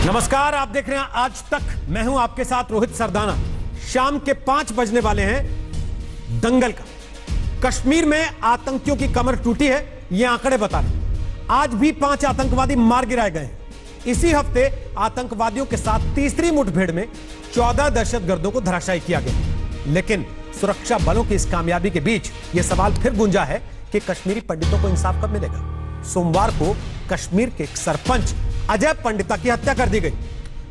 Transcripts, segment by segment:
नमस्कार, आप देख रहे हैं आज तक। मैं हूं आपके साथ रोहित सरदाना। शाम के 5 बजने वाले हैं। दंगल का कश्मीर में आतंकियों की कमर टूटी है, ये आंकड़े बता रहे। आज भी 5 आतंकवादी मार गिराए गए हैं। इसी हफ्ते आतंकवादियों के साथ तीसरी मुठभेड़ में 14 दहशतगर्दों को धराशायी किया गया। लेकिन सुरक्षा बलों की इस कामयाबी के बीच यह सवाल फिर गूंजा है कि कश्मीरी पंडितों को इंसाफ कब मिलेगा। सोमवार को कश्मीर के एक सरपंच अजय पंडिता की हत्या कर दी गई।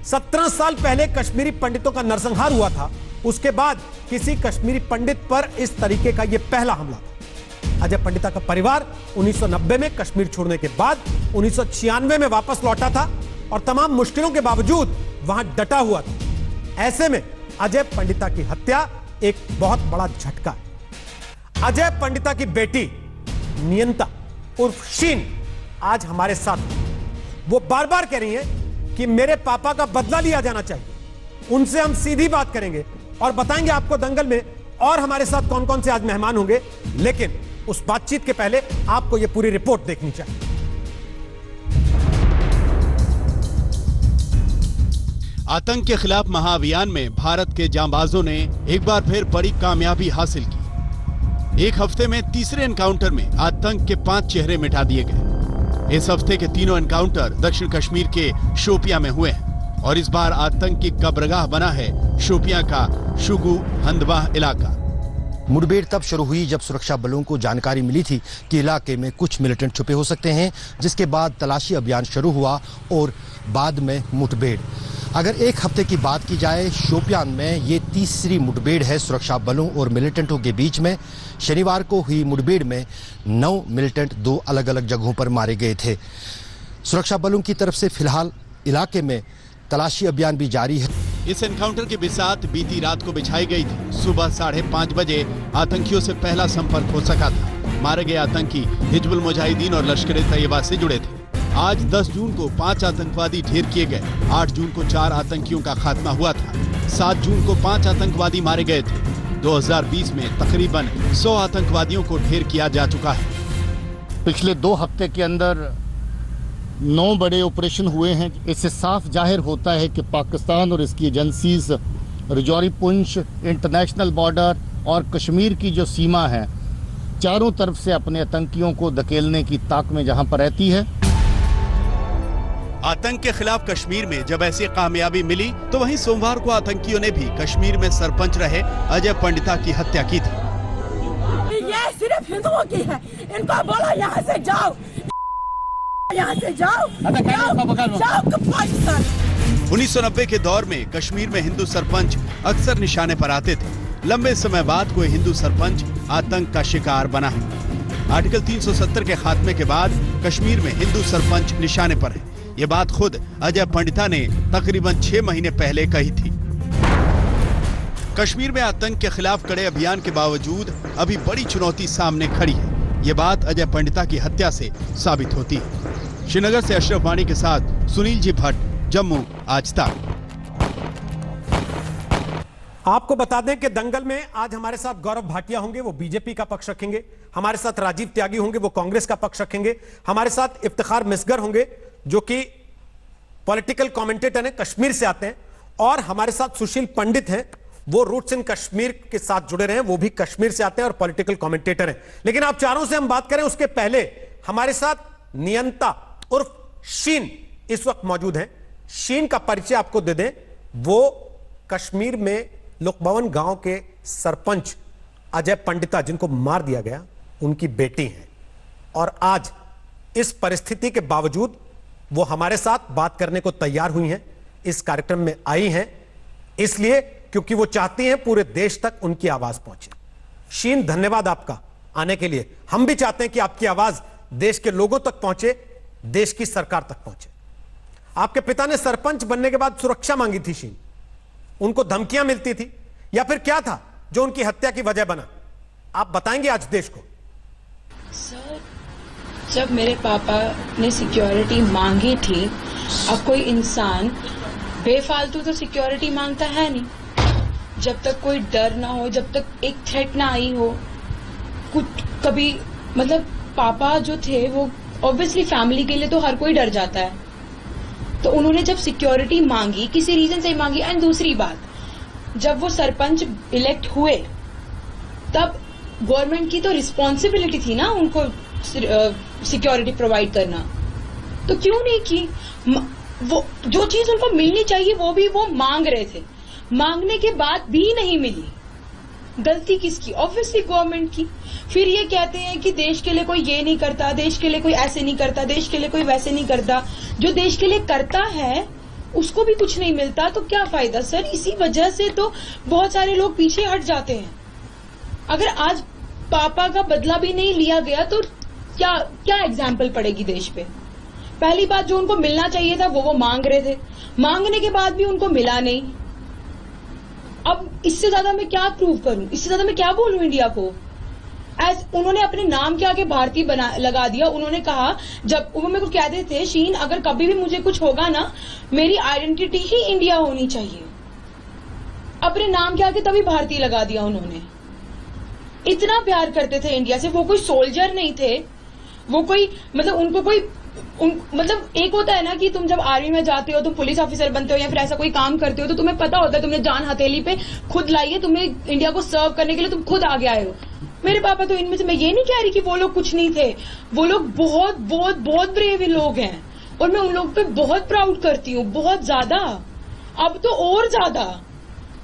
17 साल पहले कश्मीरी पंडितों का नरसंहार हुआ था। उसके बाद किसी कश्मीरी पंडित पर इस तरीके का यह पहला हमला था। अजय पंडिता का परिवार 1990 में कश्मीर छोड़ने के बाद 1996 में वापस लौटा था और तमाम मुश्किलों के बावजूद वहां डटा हुआ था। ऐसे में अजय पंडिता की हत्या एक बहुत बड़ा झटका है। अजय पंडिता की बेटी नियंता उर्फ शीन आज हमारे साथ। वो बार बार कह रही हैं कि मेरे पापा का बदला लिया जाना चाहिए। उनसे हम सीधी बात करेंगे और बताएंगे आपको दंगल में और हमारे साथ कौन कौन से आज मेहमान होंगे। लेकिन उस बातचीत के पहले आपको यह पूरी रिपोर्ट देखनी चाहिए। आतंक के खिलाफ महाअभियान में भारत के जांबाजों ने एक बार फिर बड़ी कामयाबी हासिल की। एक हफ्ते में तीसरे एनकाउंटर में आतंक के 5 चेहरे मिटा दिए गए। इस हफ्ते के तीनों एनकाउंटर दक्षिण कश्मीर के शोपियां में हुए हैं और इस बार आतंक की कब्रगाह बना है शोपियां का शुगु हंदवाह इलाका। मुठभेड़ तब शुरू हुई जब सुरक्षा बलों को जानकारी मिली थी कि इलाके में कुछ मिलिटेंट छुपे हो सकते हैं, जिसके बाद तलाशी अभियान शुरू हुआ और बाद में मुठभेड़। अगर एक हफ्ते की बात की जाए, शोपियान में ये तीसरी मुठभेड़ है सुरक्षा बलों और मिलिटेंटों के बीच में। शनिवार को हुई मुठभेड़ में 9 मिलिटेंट 2 अलग अलग जगहों पर मारे गए थे। सुरक्षा बलों की तरफ से फिलहाल इलाके में तलाशी अभियान भी जारी है। इस एनकाउंटर की बिसात बीती रात को बिछाई गई थी। सुबह 5:30 बजे आतंकियों से पहला संपर्क हो सका था। मारे गए आतंकी हिजबुल मुजाहिदीन और लश्कर-ए-तैयबा से जुड़े थे। आज 10 जून को 5 आतंकवादी ढेर किए गए। 8 जून को 4 आतंकियों का खात्मा हुआ था। 7 जून को 5 आतंकवादी मारे गए थे। 2020 में तकरीबन 100 आतंकवादियों को ढेर किया जा चुका है। पिछले 2 हफ्ते के अंदर 9 बड़े ऑपरेशन हुए हैं। इससे साफ जाहिर होता है कि पाकिस्तान और इसकी agencies Rajouri Poonch, international border और कश्मीर की जो सीमा है, चारों तरफ से अपने आतंकियों को धकेलने की ताक में जहां पर रहती है। आतंक के खिलाफ कश्मीर में जब ऐसी कामयाबी मिली तो वहीं सोमवार को आतंकियों ने भी कश्मीर में सरपंच रहे अजय पंडिता की हत्या की थी। ये सिर्फ हिंदुओं की है। इनको बोलो यहाँ से जाओ, यहाँ से जाओ, जाओ पाकिस्तान। 1990 के दौर में कश्मीर में हिंदू सरपंच अक्सर निशाने पर आते थे। लंबे समय बाद कोई हिंदू सरपंच आतंक का शिकार बना है। आर्टिकल 370 के खात्मे के बाद कश्मीर में हिंदू सरपंच निशाने पर है। ये बात खुद अजय पंडिता ने तकरीबन 6 महीने पहले कही थी। कश्मीर में आतंक के खिलाफ कड़े अभियान के बावजूद अभी बड़ी चुनौती सामने खड़ी है। ये बात अजय पंडिता की हत्या से साबित होती है। श्रीनगर से अशरफ वाणी के साथ सुनील जी भट्ट, जम्मू आज तक। आपको बता दें कि दंगल में आज हमारे साथ गौरव भाटिया होंगे, वो बीजेपी का पक्ष रखेंगे। हमारे साथ राजीव त्यागी होंगे, वो कांग्रेस का पक्ष रखेंगे। हमारे साथ इफ्तिखार मिसगर होंगे, जो कि पॉलिटिकल कमेंटेटर हैं, कश्मीर से आते हैं। और हमारे साथ सुशील पंडित हैं, वो रूट्स इन कश्मीर के साथ जुड़े रहे हैं, वो भी कश्मीर से आते हैं और पॉलिटिकल कमेंटेटर हैं। लेकिन आप चारों से हम बात करें उसके पहले हमारे साथ नियंता उर्फ शीन इस वक्त मौजूद हैं। शीन का परिचय आपको दे दें। वो कश्मीर में लुकभवन गांव के सरपंच अजय पंडिता, जिनको मार दिया गया, उनकी बेटी हैं। और आज इस परिस्थिति के बावजूद वो हमारे साथ बात करने को तैयार हुई हैं, इस कार्यक्रम में आई हैं, इसलिए क्योंकि वो चाहती हैं पूरे देश तक उनकी आवाज पहुंचे। शीन, धन्यवाद आपका आने के लिए। हम भी चाहते हैं कि आपकी आवाज देश के लोगों तक पहुंचे, देश की सरकार तक पहुंचे। आपके पिता ने सरपंच बनने के बाद सुरक्षा मांगी थी शीन, उनको धमकियां मिलती थी, या फिर क्या था जो उनकी हत्या की वजह बना? आप बताएंगे आज देश को। सर, जब मेरे पापा ने सिक्योरिटी मांगी थी, अब कोई इंसान बेफालतू तो सिक्योरिटी मांगता है नहीं। जब तक कोई डर ना हो, जब तक एक थ्रेट ना आई हो, कुछ कभी मतलब पापा जो थे वो ऑब्वियसली फैमिली के लिए तो हर कोई डर जाता है, तो उन्होंने जब सिक्योरिटी मांगी, किसी रीजन से मांगी, एंड दूसरी बात, जब वो सरपंच इलेक्ट हुए तब गवर्नमेंट की तो रिस्पॉन्सिबिलिटी थी ना उनको सिक्योरिटी प्रोवाइड करना, तो क्यों नहीं की? वो जो चीज उनको मिलनी चाहिए वो भी वो मांग रहे थे, मांगने के बाद भी नहीं मिली। गलती किसकी? ऑब्वियसली गवर्नमेंट की। फिर ये कहते हैं कि देश के लिए कोई ये नहीं करता, देश के लिए कोई ऐसे नहीं करता, देश के लिए कोई वैसे नहीं करता। जो देश के लिए करता है उसको भी कुछ नहीं मिलता, तो क्या फायदा सर? इसी वजह से तो बहुत सारे लोग पीछे हट जाते हैं। अगर आज पापा का बदला भी नहीं लिया गया तो क्या क्या एग्जाम्पल पड़ेगी देश पे? पहली बात, जो उनको मिलना चाहिए था वो मांग रहे थे, मांगने के बाद भी उनको मिला नहीं। अब इससे ज्यादा मैं क्या प्रूव करूं? इससे ज्यादा मैं क्या बोलूं इंडिया को? उन्होंने अपने नाम के आगे भारतीय लगा दिया। उन्होंने कहा, जब वो मेरे को कहते थे, शीन अगर कभी भी मुझे कुछ होगा ना, मेरी आइडेंटिटी ही इंडिया होनी चाहिए। अपने नाम के आगे तभी भारतीय लगा दिया उन्होंने। इतना प्यार करते थे इंडिया से। वो कोई सोल्जर नहीं थे, वो कोई मतलब उनको कोई मतलब एक होता है ना कि तुम जब आर्मी में जाते हो, तुम पुलिस ऑफिसर बनते हो या फिर ऐसा कोई काम करते हो, तो तुम्हें पता होता है तुमने जान हथेली पे खुद लाई है, तुम्हें इंडिया को सर्व करने के लिए तुम खुद आगे आए हो। मेरे पापा तो इनमें से, मैं ये नहीं कह रही कि वो लोग कुछ नहीं थे, वो लोग बहुत बहुत बहुत ब्रेव लोग हैं और मैं उन लोगों पे बहुत प्राउड करती हूँ, बहुत ज्यादा, अब तो और ज्यादा,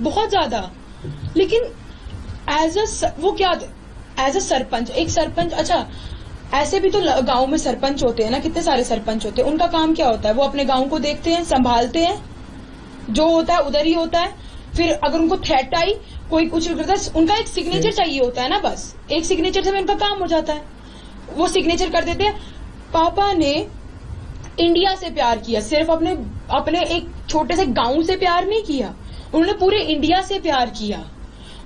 बहुत ज्यादा। लेकिन एज अ सरपंच, एक सरपंच, अच्छा ऐसे भी तो गांव में सरपंच होते हैं ना, कितने सारे सरपंच होते हैं। उनका काम क्या होता है? वो अपने गांव को देखते हैं, संभालते हैं, जो होता है उधर ही होता है। फिर अगर उनको थ्रेट आई, कोई कुछ करता है, उनका एक सिग्नेचर चाहिए होता है ना, बस एक सिग्नेचर से उनका काम हो जाता है, वो सिग्नेचर कर देते हैं। पापा ने इंडिया से प्यार किया, सिर्फ अपने एक छोटे से गांव से प्यार नहीं किया, उन्होंने पूरे इंडिया से प्यार किया।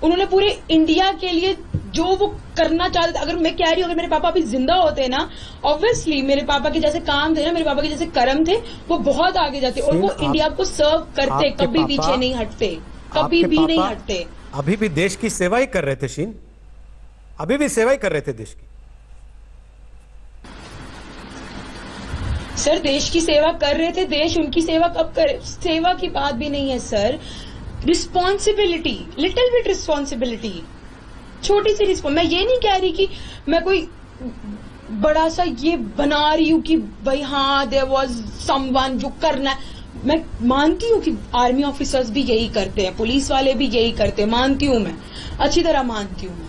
उन्होंने पूरे इंडिया के लिए जो वो करना चाहते थे। अगर मैं कह रही हूँ, अगर मेरे पापा अभी जिंदा होते ना, ऑब्वियसली मेरे पापा के जैसे काम थे ना, मेरे पापा के जैसे कर्म थे, वो बहुत आगे जाते और वो इंडिया को सर्व करते, कभी पीछे नहीं हटते, कभी भी नहीं हटते। अभी भी देश की सेवा ही कर रहे थे शीन, अभी भी सेवा ही कर रहे थे देश की। सर देश की सेवा कर रहे थे, देश उनकी सेवा कब करे? सेवा की बात भी नहीं है sir, responsibility, little bit responsibility, छोटी सी रिस्पॉन्स। मैं ये नहीं कह रही कि मैं कोई बड़ा सा ये बना रही हूँ कि भाई हाँ देयर वाज समवन जो करना है। मैं मानती हूँ कि आर्मी ऑफिसर्स भी यही करते हैं, पुलिस वाले भी यही करते हैं, मानती हूँ मैं, अच्छी तरह मानती हूँ मैं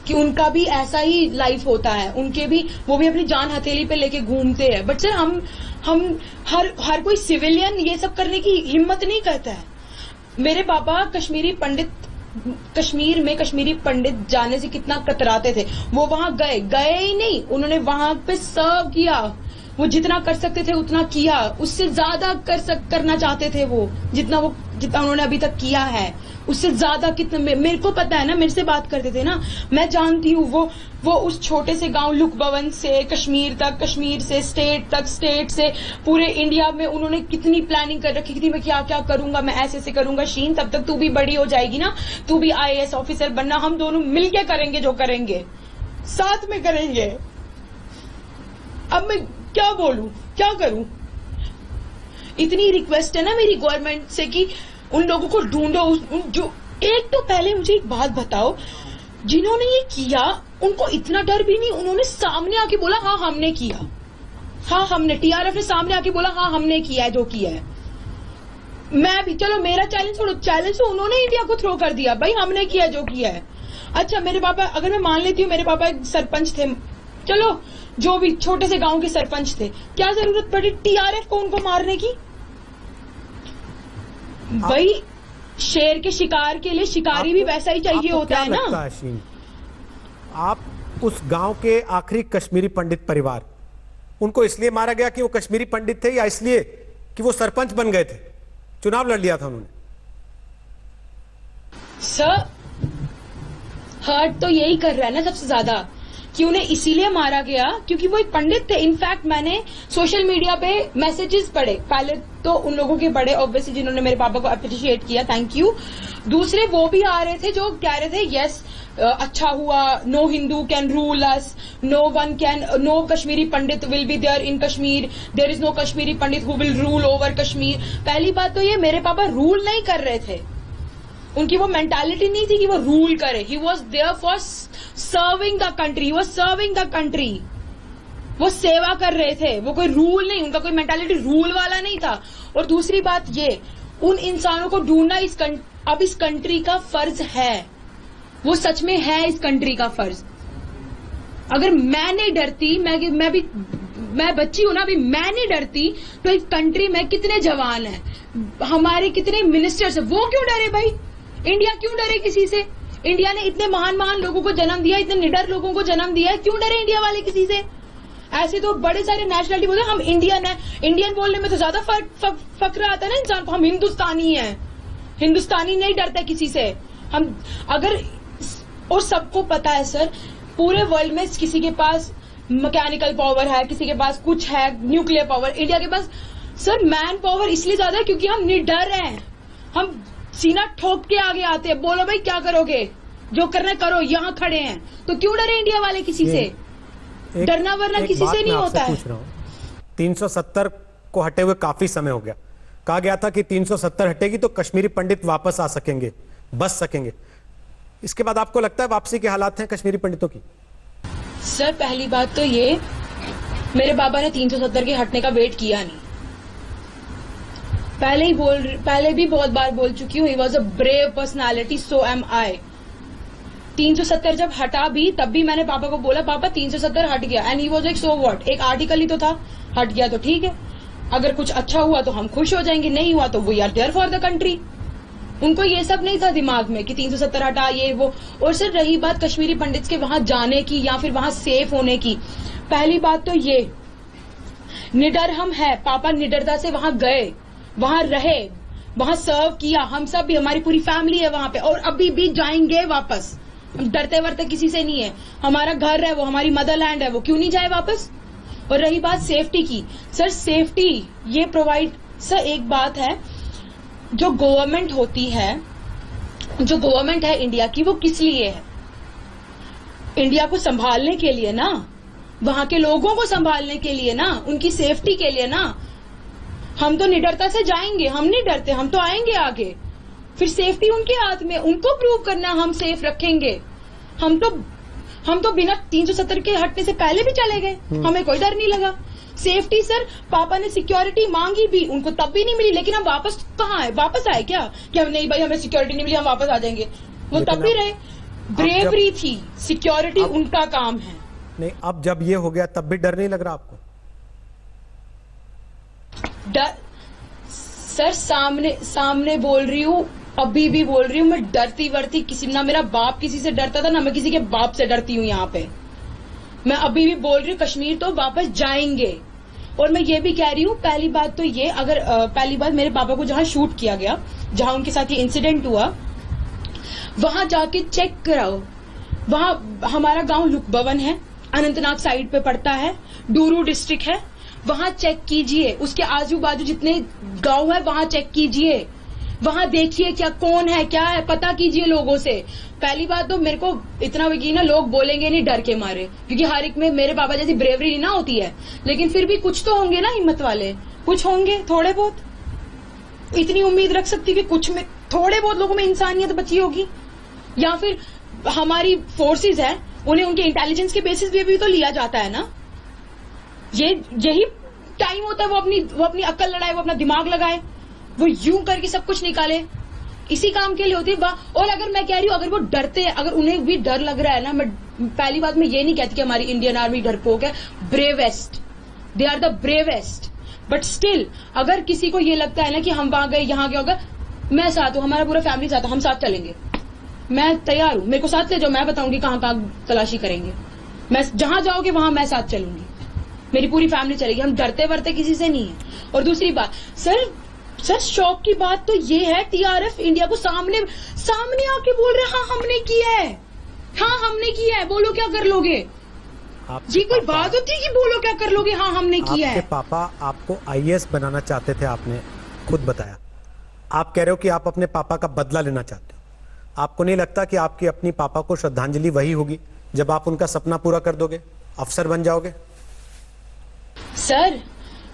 कि उनका भी ऐसा ही लाइफ होता है, उनके भी, वो भी अपनी जान हथेली पे लेके घूमते हैं। बट सर हम हर कोई सिविलियन ये सब करने की हिम्मत नहीं करता है। मेरे पापा कश्मीर में कश्मीरी पंडित जाने से कितना कतराते थे। वो वहां गए ही नहीं, उन्होंने वहां पे सर्व किया, वो जितना कर सकते थे उतना किया, उससे ज्यादा करना चाहते थे वो, जितना उन्होंने अभी तक किया है उससे ज्यादा कितना। मेरे को पता है ना, मेरे से बात करते थे ना, मैं जानती हूँ वो उस छोटे से गांव लुकभवन से कश्मीर तक, कश्मीर से स्टेट तक, स्टेट से पूरे इंडिया में उन्होंने कितनी प्लानिंग कर रखी थी, मैं क्या क्या करूंगा, मैं ऐसे करूंगा। शीन तब तक तू भी बड़ी हो जाएगी ना, तू भी IAS ऑफिसर बनना, हम दोनों मिलके करेंगे, जो करेंगे साथ में करेंगे। अब मैं क्या बोलूं, क्या करूं? इतनी रिक्वेस्ट है ना मेरी गवर्नमेंट से कि उन लोगों को ढूंढो। जो एक तो पहले मुझे एक बात बताओ, जिन्होंने ये किया उनको इतना डर भी नहीं, उन्होंने सामने आके बोला हाँ हमने किया, हाँ हमने, TRF ने सामने आके बोला हाँ हमने किया है जो किया है। मैं भी, चलो मेरा चैलेंज छोड़ो, चैलेंज तो उन्होंने इंडिया को थ्रो कर दिया, भाई हमने किया जो किया है। अच्छा मेरे पापा, अगर मैं मान लेती हूँ मेरे पापा एक सरपंच थे, चलो जो भी छोटे से गांव के सरपंच थे, क्या जरूरत पड़ी TRF को उनको मारने की? भाई शेर के शिकार के लिए शिकारी भी वैसा ही चाहिए होता है ना। लगता है शीन, आप उस गांव के आखिरी कश्मीरी पंडित परिवार, उनको इसलिए मारा गया कि वो कश्मीरी पंडित थे या इसलिए कि वो सरपंच बन गए थे, चुनाव लड़ लिया था उन्होंने? सर हर्ट तो यही कर रहा है ना सबसे ज्यादा, कि उन्हें इसीलिए मारा गया क्योंकि वो एक पंडित थे। इनफैक्ट मैंने सोशल मीडिया पे मैसेजेस पढ़े, पहले तो उन लोगों के पढ़े ऑब्वियसली जिन्होंने मेरे पापा को अप्रिशिएट किया, थैंक यू। दूसरे वो भी आ रहे थे जो कह रहे थे यस अच्छा हुआ, no Hindu can rule us, no Kashmiri Pandit will be there in Kashmir, there is no Kashmiri Pandit who will rule over Kashmir. पहली बात तो ये, मेरे पापा रूल नहीं कर रहे थे, उनकी वो मेंटालिटी नहीं थी कि वो रूल करे। He was there for serving the country, he was serving the country, वो सेवा कर रहे थे, वो कोई रूल नहीं, उनका कोई मेंटालिटी रूल वाला नहीं था। और दूसरी बात ये, उन इंसानों को ढूंढना अब इस कंट्री का फर्ज है, वो सच में है इस कंट्री का फर्ज। अगर मैं नहीं डरती, मैं बच्ची हूं ना, अभी मैं नहीं डरती, तो इस कंट्री में कितने जवान हैं, हमारे कितने मिनिस्टर्स हैं, वो क्यों डरे भाई? इंडिया क्यों डरे किसी से? इंडिया ने इतने महान महान लोगों को जन्म दिया, इतने निडर लोगों को जन्म दिया है, क्यों डरे इंडिया वाले किसी से? ऐसे तो बड़े सारे नेशनलिटी बोलते हैं हम इंडियन है, इंडियन बोलने में तो ज्यादा फक्र आता है ना इंसान को, हम हिंदुस्तानी हैं, हिंदुस्तानी नहीं डरता किसी से। हम अगर, और सबको पता है सर, पूरे वर्ल्ड में किसी के पास मैकेनिकल पावर है, किसी के पास कुछ है, न्यूक्लियर पावर, इंडिया के पास सर मैन पावर इसलिए ज्यादा है क्योंकि हम निडर हैं, हम सीना ठोक के आगे आते हैं, बोलो भाई क्या करोगे, जो करना करो, यहाँ खड़े हैं, तो क्यों डरे इंडिया वाले किसी से? डरना वरना किसी से नहीं होता है। 370 को हटे हुए काफी समय हो गया, कहा गया था कि 370 हटेगी तो कश्मीरी पंडित वापस आ सकेंगे, बच सकेंगे। इसके बाद आपको लगता है वापसी के हालात हैं कश्मीरी पंडितों की? सर पहली बात तो ये, मेरे बाबा ने 370 के हटने का वेट किया नहीं, पहले भी बहुत बार बोल चुकी हूँ, he was a brave personality, so am I. 370 जब हटा भी, तब भी मैंने पापा को बोला पापा 370 हट गया, and he was like so what, एक आर्टिकल ही तो था, हट गया तो ठीक है, अगर कुछ अच्छा हुआ तो हम खुश हो जाएंगे, नहीं हुआ तो we are there for the country. उनको ये सब नहीं था दिमाग में कि 370 हटा ये वो। और सर रही बात कश्मीरी पंडित्स के वहां जाने की या फिर वहां सेफ होने की, पहली बात तो ये, निडर हम है, पापा निडरता से वहां गए, वहां रहे, वहां सर्व किया, हम सब भी, हमारी पूरी फैमिली है वहां पे, और अभी भी जाएंगे वापस, हम डरते वरते किसी से नहीं है, हमारा घर है वो, हमारी मदरलैंड है वो, क्यों नहीं जाए वापस। और रही बात सेफ्टी की, सर सेफ्टी ये प्रोवाइड, सर एक बात है, जो गवर्नमेंट होती है, जो गवर्नमेंट है इंडिया की, वो किस लिए है? इंडिया को संभालने के लिए ना, वहां के लोगों को संभालने के लिए ना, उनकी सेफ्टी के लिए ना। हम तो निडरता से जाएंगे, हम नहीं डरते, हम तो आएंगे आगे, फिर सेफ्टी उनके हाथ में, उनको प्रूव करना हम सेफ रखेंगे। हम तो बिना 370 के हटने से पहले भी चले गए, हमें कोई डर नहीं लगा। सेफ्टी सर, पापा ने सिक्योरिटी मांगी भी, उनको तब भी नहीं मिली, लेकिन हम वापस कहाँ आए, वापस आए क्या कि हम नहीं भाई हमें सिक्योरिटी नहीं मिली हम वापस आ जाएंगे, वो तब भी रहे। ब्रेवरी थी, सिक्योरिटी उनका काम है। नहीं, अब जब ये हो गया तब भी डर नहीं लग रहा आपको? डर सर, सामने बोल रही हूँ, अभी भी बोल रही हूँ, मैं डरती वरती किसी, ना मेरा बाप किसी से डरता था, ना मैं किसी के बाप से डरती हूँ। यहाँ पे मैं अभी भी बोल रही हूँ, कश्मीर तो वापस जाएंगे। और मैं ये भी कह रही हूँ, पहली बात तो ये, अगर पहली बात मेरे पापा को जहां शूट किया गया, जहां उनके साथ ये इंसिडेंट हुआ, वहां जाके चेक कराओ। वहां हमारा गांव लुकभवन है, अनंतनाग साइड पे पड़ता है, डूरू डिस्ट्रिक्ट है, वहां चेक कीजिए, उसके आजू बाजू जितने गांव है वहां चेक कीजिए, वहां देखिए क्या कौन है क्या है, पता कीजिए लोगों से। पहली बात तो मेरे को इतना यकीन है, लोग बोलेंगे नहीं डर के मारे, क्योंकि हर एक में मेरे पापा जैसी ब्रेवरी ना होती है, लेकिन फिर भी कुछ तो होंगे ना हिम्मत वाले, कुछ होंगे थोड़े बहुत। इतनी उम्मीद रख सकती कि कुछ में, थोड़े बहुत लोगों में इंसानियत बची होगी। या फिर हमारी फोर्सेज है, उन्हें उनके इंटेलिजेंस के बेसिस पे भी तो लिया जाता है ना। यही टाइम होता है वो अपनी अक्ल लड़ाए, वो अपना दिमाग लगाए, वो यूं करके सब कुछ निकाले, इसी काम के लिए होती है। और अगर मैं कह रही हूँ, अगर वो डरते हैं, अगर उन्हें भी डर लग रहा है ना, मैं पहली बात मैं ये नहीं कहती कि हमारी इंडियन आर्मी डरपोक है, bravest, they are the bravest, but still अगर किसी को ये लगता है ना कि हम वहां गए यहाँ गया होगा, मैं साथ हूँ, हमारा पूरा फैमिली साथ है, हम साथ चलेंगे, मैं तैयार हूँ, मेरे को साथ ले जाओ, मैं बताऊंगी कहाँ तलाशी करेंगे, मैं जहां जाओगे वहां मैं साथ चलूंगी, मेरी पूरी फैमिली चलेगी, हम डरते वरते किसी से नहीं है। और दूसरी बात सर शौक की बात तो ये है, टीआरएफ इंडिया को सामने आके बोल रहे हैं, हाँ हमने किया है, हाँ हमने किया है, बोलो क्या कर लोगे। जी कोई बात होती है कि बोलो क्या कर लोगे, हाँ हमने किया है। आपके पापा आपको आईएएस बनाना चाहते थे, आपने खुद बताया। आप कह रहे हो कि आप अपने पापा का बदला लेना चाहते हो, आपको नहीं लगता कि आपकी अपनी पापा को श्रद्धांजलि वही होगी जब आप उनका सपना पूरा कर दोगे, अफसर बन जाओगे? सर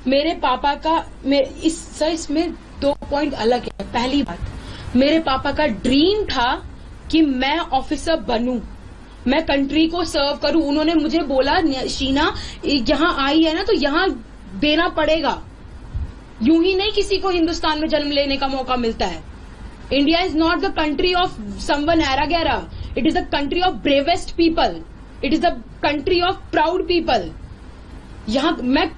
मेरे पापा का इसमें 2 पॉइंट अलग है। पहली बात, मेरे पापा का ड्रीम था कि मैं ऑफिसर बनूं, मैं कंट्री को सर्व करूं। उन्होंने मुझे बोला शीना यहाँ आई है ना तो यहाँ देना पड़ेगा, यूं ही नहीं किसी को हिंदुस्तान में जन्म लेने का मौका मिलता है। India is not the country of someone एरा गैरा, it is the country of bravest people, it is the country of proud people. यहाँ मैं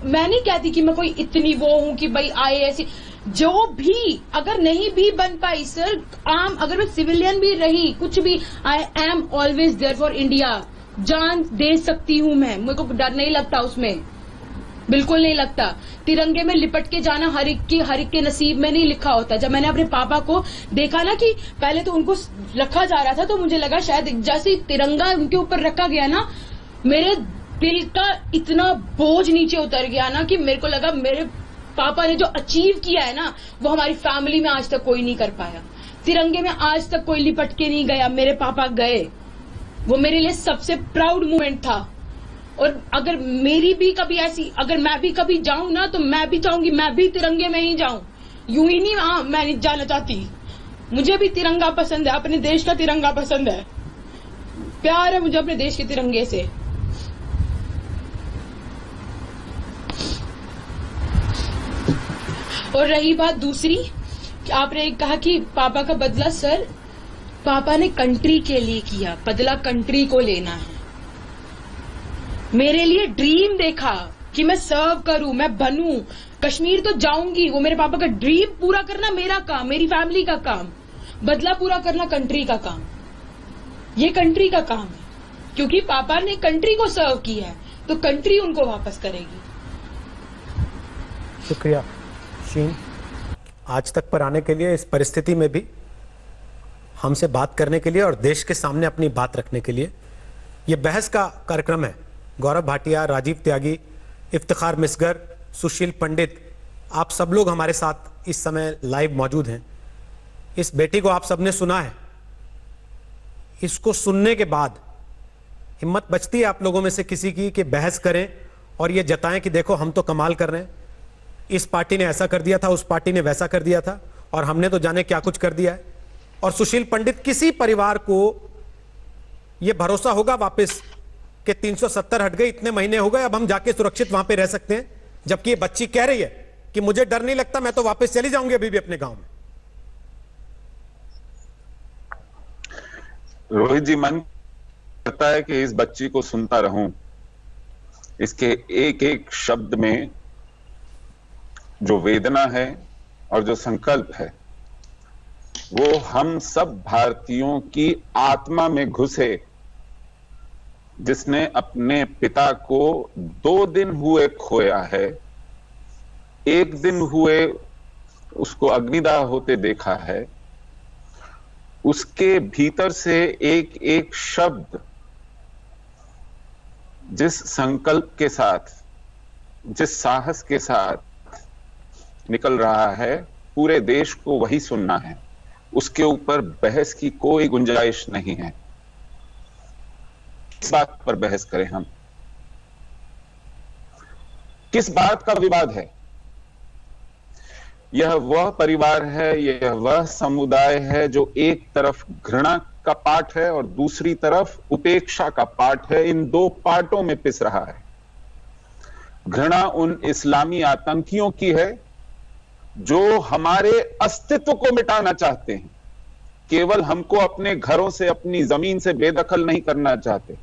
नहीं कहती कि मैं कोई इतनी वो हूं कि भाई IAS, जो भी अगर नहीं भी बन पाई सर, अगर मैं सिविलियन भी रही, कुछ भी, I am always there for India. जान दे सकती हूं मैं, मेरे को डर नहीं लगता उसमें, बिल्कुल नहीं लगता। तिरंगे में लिपट के जाना हर एक के नसीब में नहीं लिखा होता। जब मैंने अपने पापा को देखा ना कि पहले तो उनको रखा जा रहा था तो मुझे लगा शायद जैसे तिरंगा उनके ऊपर रखा गया ना, मेरे दिल का इतना बोझ नीचे उतर गया ना कि मेरे को लगा मेरे पापा ने जो अचीव किया है ना वो हमारी फैमिली में आज तक कोई नहीं कर पाया। तिरंगे में आज तक कोई लिपट के नहीं गया, मेरे पापा गए। वो मेरे लिए सबसे प्राउड मोमेंट था। और अगर मेरी भी कभी ऐसी, अगर मैं भी कभी जाऊं ना तो मैं भी चाहूंगी मैं भी तिरंगे में ही जाऊं, यूं ही नहीं। मैं नहीं जाना चाहती, मुझे भी तिरंगा पसंद है, अपने देश का तिरंगा पसंद है, प्यार है मुझे अपने देश के तिरंगे से। और रही बात दूसरी, आपने कहा कि पापा का बदला, सर पापा ने कंट्री के लिए किया, बदला कंट्री को लेना है। मेरे लिए ड्रीम देखा कि मैं सर्व करूं, मैं बनूं, कश्मीर तो जाऊंगी, वो मेरे पापा का ड्रीम पूरा करना मेरा काम, मेरी फैमिली का काम, बदला पूरा करना कंट्री का काम। ये कंट्री का काम है क्योंकि पापा ने कंट्री को सर्व किया है तो कंट्री उनको वापस करेगी। शुक्रिया शीन, आज तक पर आने के लिए, इस परिस्थिति में भी हमसे बात करने के लिए और देश के सामने अपनी बात रखने के लिए। ये बहस का कार्यक्रम है। गौरव भाटिया, राजीव त्यागी, इफ्तिखार मिसगर, सुशील पंडित, आप सब लोग हमारे साथ इस समय लाइव मौजूद हैं। इस बेटी को आप सबने सुना है। इसको सुनने के बाद हिम्मत बचती है आप लोगों में से किसी की कि बहस करें और ये जताएं कि देखो हम तो कमाल कर रहे हैं, इस पार्टी ने ऐसा कर दिया था, उस पार्टी ने वैसा कर दिया था और हमने तो जाने क्या कुछ कर दिया है। और सुशील पंडित, किसी परिवार को यह भरोसा होगा वापस कि 370 हट गई, इतने महीने हो गए, अब हम जाके सुरक्षित वहां पे रह सकते हैं, जबकि ये बच्ची कह रही है कि मुझे डर नहीं लगता, मैं तो वापस चली जाऊंगी अभी भी अपने गांव में। रोहित जी, मन करता है कि इस बच्ची को सुनता रहूं, इसके एक एक शब्द में जो वेदना है और जो संकल्प है वो हम सब भारतीयों की आत्मा में घुसे। जिसने अपने पिता को 2 दिन हुए खोया है, 1 दिन हुए उसको अग्निदाह होते देखा है, उसके भीतर से एक एक शब्द जिस संकल्प के साथ, जिस साहस के साथ निकल रहा है, पूरे देश को वही सुनना है। उसके ऊपर बहस की कोई गुंजाइश नहीं है। किस बात पर बहस करें हम? किस बात का विवाद है? यह वह परिवार है, यह वह समुदाय है जो एक तरफ घृणा का पाठ है और दूसरी तरफ उपेक्षा का पाठ है। इन 2 पार्टों में पिस रहा है। घृणा उन इस्लामी आतंकियों की है जो हमारे अस्तित्व को मिटाना चाहते हैं, केवल हमको अपने घरों से, अपनी जमीन से बेदखल नहीं करना चाहते,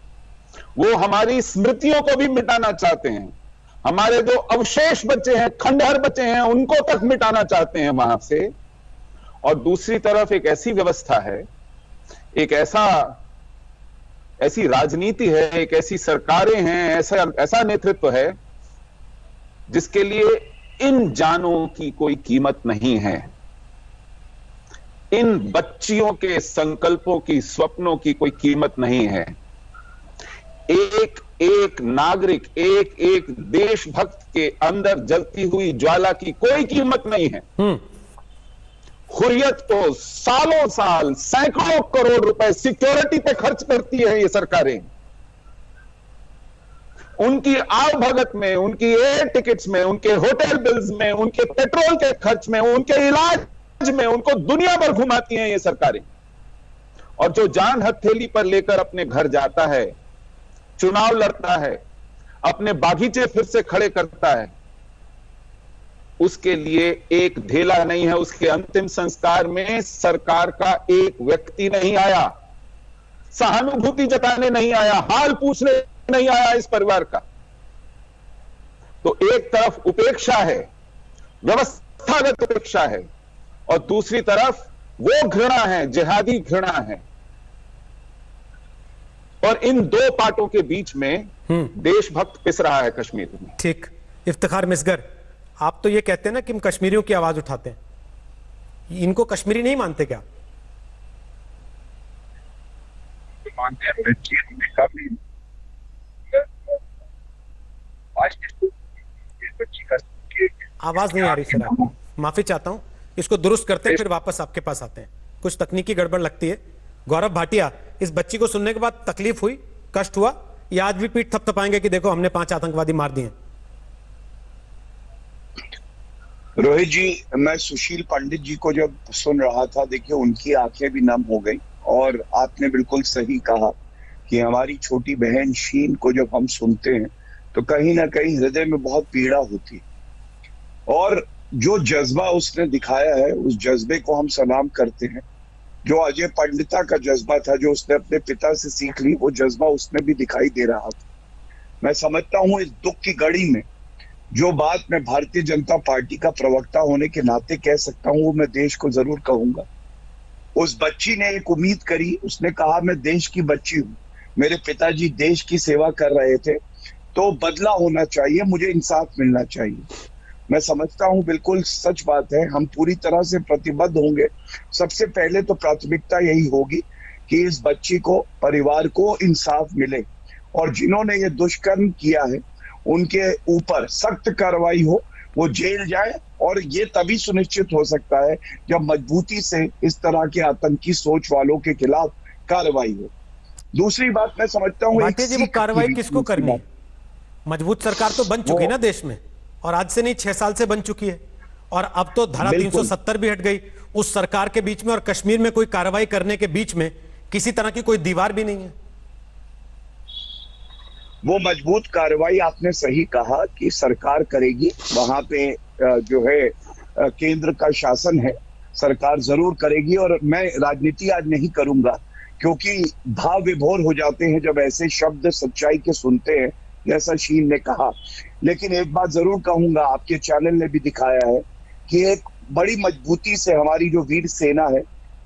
वो हमारी स्मृतियों को भी मिटाना चाहते हैं। हमारे जो अवशेष बचे हैं, खंडहर बचे हैं, उनको तक मिटाना चाहते हैं वहां से। और दूसरी तरफ एक ऐसी व्यवस्था है, एक ऐसी राजनीति है, एक ऐसी सरकारें हैं, ऐसा नेतृत्व है जिसके लिए इन जानों की कोई कीमत नहीं है। इन बच्चियों के संकल्पों की, स्वप्नों की कोई कीमत नहीं है। एक एक नागरिक, एक एक देशभक्त के अंदर जलती हुई ज्वाला की कोई कीमत नहीं है। हुर्रियत को सालों साल सैकड़ों करोड़ रुपए सिक्योरिटी पे खर्च करती है ये सरकारें। उनकी आवभगत में, उनकी एयर टिकट्स में, उनके होटल बिल्स में, उनके पेट्रोल के खर्च में, उनके इलाज में उनको दुनिया भर घुमाती हैं ये सरकारें। और जो जान हथेली पर लेकर अपने घर जाता है, चुनाव लड़ता है, अपने बागीचे फिर से खड़े करता है, उसके लिए एक ढेला नहीं है, उसके अंतिम संस्कार में सरकार का एक व्यक्ति नहीं आया, सहानुभूति जताने नहीं आया, हाल पूछने नहीं आया इस परिवार का। तो एक तरफ उपेक्षा है, व्यवस्थागत उपेक्षा है, और दूसरी तरफ वो घृणा है, जिहादी घृणा है। और इन दो पार्टों के बीच में देशभक्त पिस रहा है कश्मीर में। ठीक, इफ्तिखार मिसगर, आप तो ये कहते हैं ना कि हम कश्मीरियों की आवाज उठाते हैं, इनको कश्मीरी नहीं मानते क्या? मानते हैं, आवाज नहीं आ रही सर आपको, माफी चाहता हूं, इसको दुरुस्त करते हैं फिर वापस आपके पास आते हैं। कुछ तकनीकी गड़बड़ लगती है। गौरव भाटिया, इस बच्ची को सुनने के बाद तकलीफ हुई, कष्ट हुआ, या आज भी पीठ थपथपाएंगे कि देखो हमने 5 आतंकवादी मार दिए? रोहित जी, मैं सुशील पंडित जी को जब सुन रहा था, देखिए उनकी आंखें भी नम हो गई। और आपने बिल्कुल सही कहा कि हमारी छोटी बहन शीन को जब हम सुनते हैं तो कहीं ना कहीं हृदय में बहुत पीड़ा होती है। और जो जज्बा उसने दिखाया है, उस जज्बे को हम सलाम करते हैं। जो अजय पंडिता का जज्बा था, जो उसने अपने पिता से सीख ली, वो जज्बा उसमें भी दिखाई दे रहा था। मैं समझता हूं इस दुख की घड़ी में जो बात मैं भारतीय जनता पार्टी का प्रवक्ता होने के नाते कह सकता हूं, वो मैं देश को जरूर कहूंगा। उस बच्ची ने एक उम्मीद करी, उसने कहा मैं देश की बच्ची हूं, मेरे पिताजी देश की सेवा कर रहे थे, तो बदला होना चाहिए, मुझे इंसाफ मिलना चाहिए। मैं समझता हूं बिल्कुल सच बात है, हम पूरी तरह से प्रतिबद्ध होंगे। सबसे पहले तो प्राथमिकता यही होगी कि इस बच्ची को, परिवार को इंसाफ मिले, और जिन्होंने ये दुष्कर्म किया है उनके ऊपर सख्त कार्रवाई हो, वो जेल जाए। और ये तभी सुनिश्चित हो सकता है जब मजबूती से इस तरह के आतंकी सोच वालों के खिलाफ कार्रवाई हो। दूसरी बात मैं समझता हूँ, भाटिया जी, वो कार्रवाई किसको करनी है? मजबूत सरकार तो बन चुकी है ना देश में, और आज से नहीं 6 साल से बन चुकी है, और अब तो धारा 370 भी हट गई। उस सरकार के बीच में और कश्मीर में कोई कार्रवाई करने के बीच में किसी तरह की कोई दीवार भी नहीं है। वो मजबूत कार्रवाई आपने सही कहा कि सरकार करेगी, वहां पे जो है केंद्र का शासन है, सरकार जरूर करेगी। और मैं राजनीति आज नहीं करूंगा, क्योंकि भाव विभोर हो जाते हैं जब ऐसे शब्द सच्चाई के सुनते हैं, जैसा शीन ने कहा। लेकिन एक बात जरूर कहूंगा, आपके चैनल ने भी दिखाया है कि एक बड़ी मजबूती से हमारी जो वीर सेना है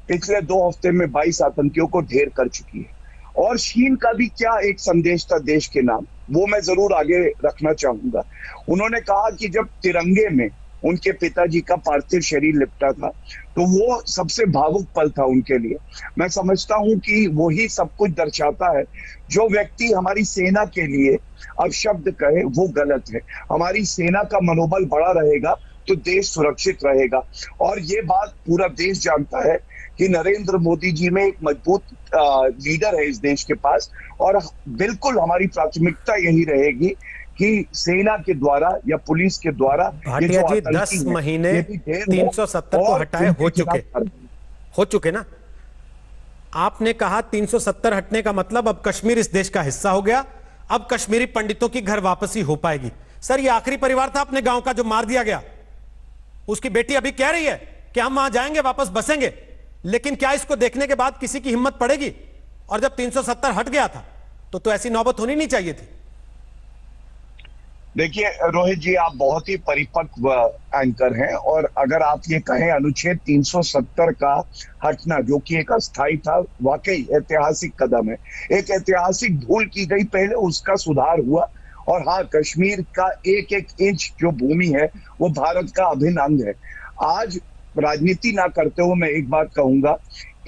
पिछले 2 हफ्ते में 22 आतंकियों को ढेर कर चुकी है। और शीन का भी क्या एक संदेश था देश के नाम, वो मैं जरूर आगे रखना चाहूंगा। उन्होंने कहा कि जब तिरंगे में उनके पिताजी का पार्थिव शरीर लिपटा था, तो वो सबसे भावुक पल था उनके लिए। मैं समझता हूं कि वही सब कुछ दर्शाता है। जो व्यक्ति हमारी सेना के लिए अब शब्द कहे वो गलत है। हमारी सेना का मनोबल बड़ा रहेगा तो देश सुरक्षित रहेगा। और ये बात पूरा देश जानता है कि नरेंद्र मोदी जी में एक मजबूत लीडर है इस देश के पास। और बिल्कुल हमारी प्राथमिकता यही रहेगी कि सेना के द्वारा या पुलिस के द्वारा, भाटिया जी 10 महीने 370 को हटाए हो चुके ना। आपने कहा 370 हटने का मतलब अब कश्मीर इस देश का हिस्सा हो गया, अब कश्मीरी पंडितों की घर वापसी हो पाएगी। सर, ये आखिरी परिवार था अपने गांव का जो मार दिया गया, उसकी बेटी अभी कह रही है कि हम वहां जाएंगे, वापस बसेंगे। लेकिन क्या इसको देखने के बाद किसी की हिम्मत पड़ेगी? और जब 370 हट गया था तो ऐसी नौबत होनी नहीं चाहिए थी। देखिए रोहित जी, आप बहुत ही परिपक्व एंकर हैं। और अगर आप ये कहें अनुच्छेद 370 का हटना, जो कि एक अस्थायी था, वाकई ऐतिहासिक कदम है। एक ऐतिहासिक भूल की गई, पहले उसका सुधार हुआ। और हाँ, कश्मीर का एक एक इंच जो भूमि है वो भारत का अभिन्न अंग है। आज राजनीति ना करते हुए मैं एक बात कहूंगा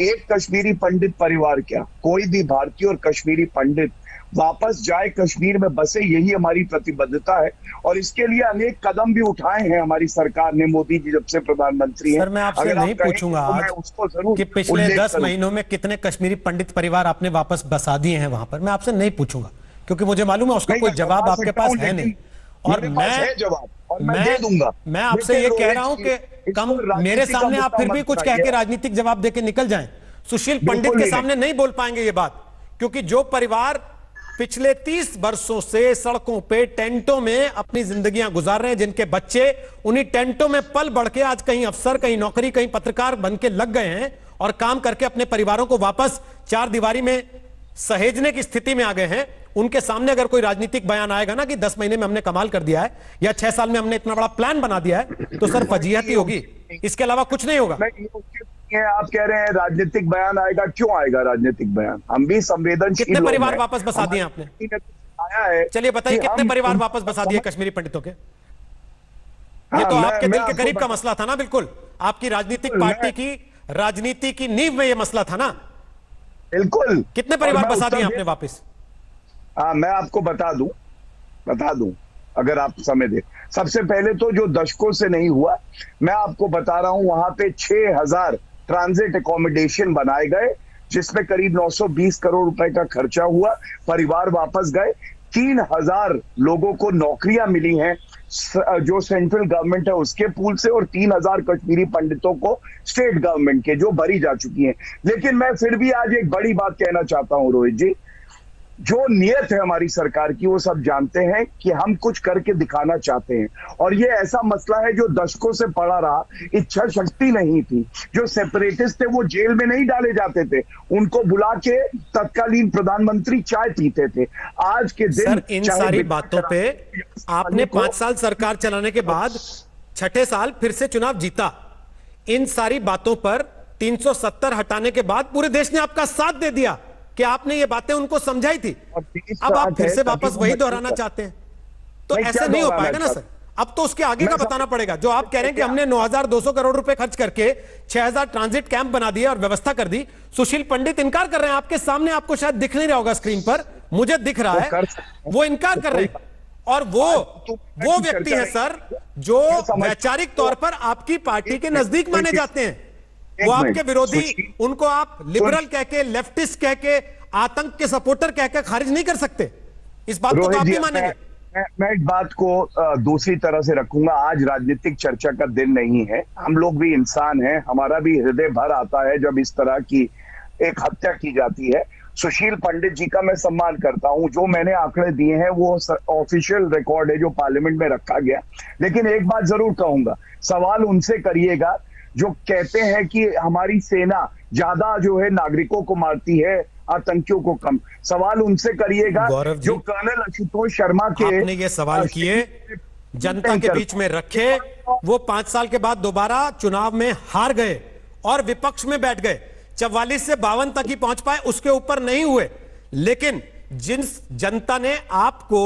एक कश्मीरी पंडित परिवार क्या, कोई भी भारतीय और कश्मीरी पंडित वापस जाए, कश्मीर में बसे, यही हमारी प्रतिबद्धता है। और इसके लिए अनेक कदम भी उठाए हैं हमारी सरकार ने, मोदी जी जब से प्रधानमंत्री हैं। सर मैं आपसे अगर आप नहीं कहें पूछूंगा तो मैं आज उसको जरूर कि पिछले उल्लेख 10 करूं। महीनों में कितने कश्मीरी पंडित परिवार आपने वापस बसा दिए हैं वहां पर, मैं आपसे नहीं पूछूंगा, क्योंकि मुझे मालूम है उसका नहीं, कोई मैं जवाब बता आपके सकता पास हूं, है लेकिन नहीं। और मेरे पास है जवाब और मैं दे दूंगा। मैं आपसे ये लेकिन कह रहा हूं रोहित जी, कि कम इसको मेरे राजनीति का सामने आप मुद्दा फिर भी मत कुछ कह के बनाइए। राजनीतिक जवाब देके निकल जाएं। सुशील पंडित बिल्कुल के नहीं। सामने नहीं बोल पाएंगे ये बात, क्योंकि जो परिवार पिछले 30 वर्षों से सड़कों पे टेंटों में अपनी जिंदगियां गुजार रहे हैं, जिनके बच्चे उन्हीं टेंटों में पल बढ़ के आज कहीं अफसर, कहीं नौकरी, कहीं पत्रकार बन के लग गए हैं और काम करके अपने परिवारों को वापस चार दीवारी में सहेजने की स्थिति में आ गए हैं, उनके सामने अगर कोई राजनीतिक बयान आएगा ना कि 10 महीने में हमने कमाल कर दिया है या 6 साल में हमने इतना बड़ा प्लान बना दिया है, तो सर फजीहत ही होगी, इसके अलावा कुछ नहीं होगा। आप कह रहे हैं राजनीतिक बयान आएगा, क्यों आएगा राजनीतिक बयान? हम भी संवेदनशील कितने लोग परिवार हैं। वापस बसा दिए आपने? आया है। चलिए बताइए कि कितने हम परिवार उन- वापस बसा दिए कश्मीरी पंडितों के? हाँ, ये तो मैं- आपके मैं दिल के आपको करीब का बता- मसला था ना, बिल्कुल आपकी राजनीतिक बिल्कुल, पार्टी की राजनीति की नींव में ये मसला था ना। बिल्कुल। कितने और परिवार मैं बसा उत्तर दिए दे- आपने वापस? हाँ, मैं आपको बता दूं अगर आप समय दे। सबसे पहले तो जो दशकों से नहीं हुआ, मैं आपको बता रहा हूं, वहां पे 6000 ट्रांजिट एकोमोडेशन बनाए गए, जिसमें करीब 920 करोड़ रुपए का खर्चा हुआ। परिवार वापस गए, 3000 लोगों को नौकरियां मिली हैं जो सेंट्रल गवर्नमेंट है उसके पूल से, और 3000 कश्मीरी पंडितों को स्टेट गवर्नमेंट के जो भरी जा चुकी हैं। लेकिन मैं फिर भी आज एक बड़ी बात कहना चाहता हूं रोहित जी, जो नियत है हमारी सरकार की, वो सब जानते हैं कि हम कुछ करके दिखाना चाहते हैं। और ये ऐसा मसला है जो दशकों से पड़ा रहा, इच्छा शक्ति नहीं थी। जो सेपरेटिस्ट थे वो जेल में नहीं डाले जाते थे, उनको बुला के तत्कालीन प्रधानमंत्री चाय पीते थे। आज के दिन सर इन सारी बातों पे आपने 5 साल सरकार चलाने के बाद 6ठे साल फिर से चुनाव जीता। इन सारी बातों पर 370 हटाने के बाद पूरे देश ने आपका साथ दे दिया कि आपने ये बातें उनको समझाई थी। अब आप फिर से वापस वही दोहराना चाहते हैं, तो ऐसे नहीं हो पाएगा ना सर। अब तो उसके आगे का बताना पड़ेगा। जो आप कह रहे हैं कि हमने 9200 करोड़ रुपए खर्च करके 6000 ट्रांजिट कैंप बना दिए और व्यवस्था कर दी, सुशील पंडित इनकार कर रहे हैं आपके सामने, आपको शायद दिख नहीं रहा होगा स्क्रीन पर, मुझे दिख रहा है, वो इनकार कर रहे हैं। और वो व्यक्ति है सर जो वैचारिक तौर पर आपकी पार्टी के नजदीक माने जाते हैं, वो आपके विरोधी, उनको आप लिबरल कह के, लेफ्टिस्ट कह के, आतंक के सपोर्टर कह के खारिज नहीं कर सकते। इस बात को तो आप भी मानेंगे। मैं एक बात को दूसरी तरह से रखूंगा। आज राजनीतिक चर्चा का दिन नहीं है, हम लोग भी इंसान हैं, हमारा भी हृदय भर आता है जब इस तरह की एक हत्या की जाती है। सुशील पंडित जी का मैं सम्मान करता हूं, जो मैंने आंकड़े दिए हैं वो ऑफिशियल रिकॉर्ड है जो पार्लियामेंट में रखा गया। लेकिन एक बात जरूर कहूंगा, सवाल उनसे करिएगा जो कहते हैं कि हमारी सेना ज्यादा जो है नागरिकों को मारती है, आतंकियों को कम। सवाल उनसे करिएगा जो कर्नल आशुतोष शर्मा के आपने ये सवाल किए, जनता के बीच में रखे, वो 5 साल के बाद दोबारा चुनाव में हार गए और विपक्ष में बैठ गए, 44 से 52 तक ही पहुंच पाए, उसके ऊपर नहीं हुए। लेकिन जिन जनता ने आपको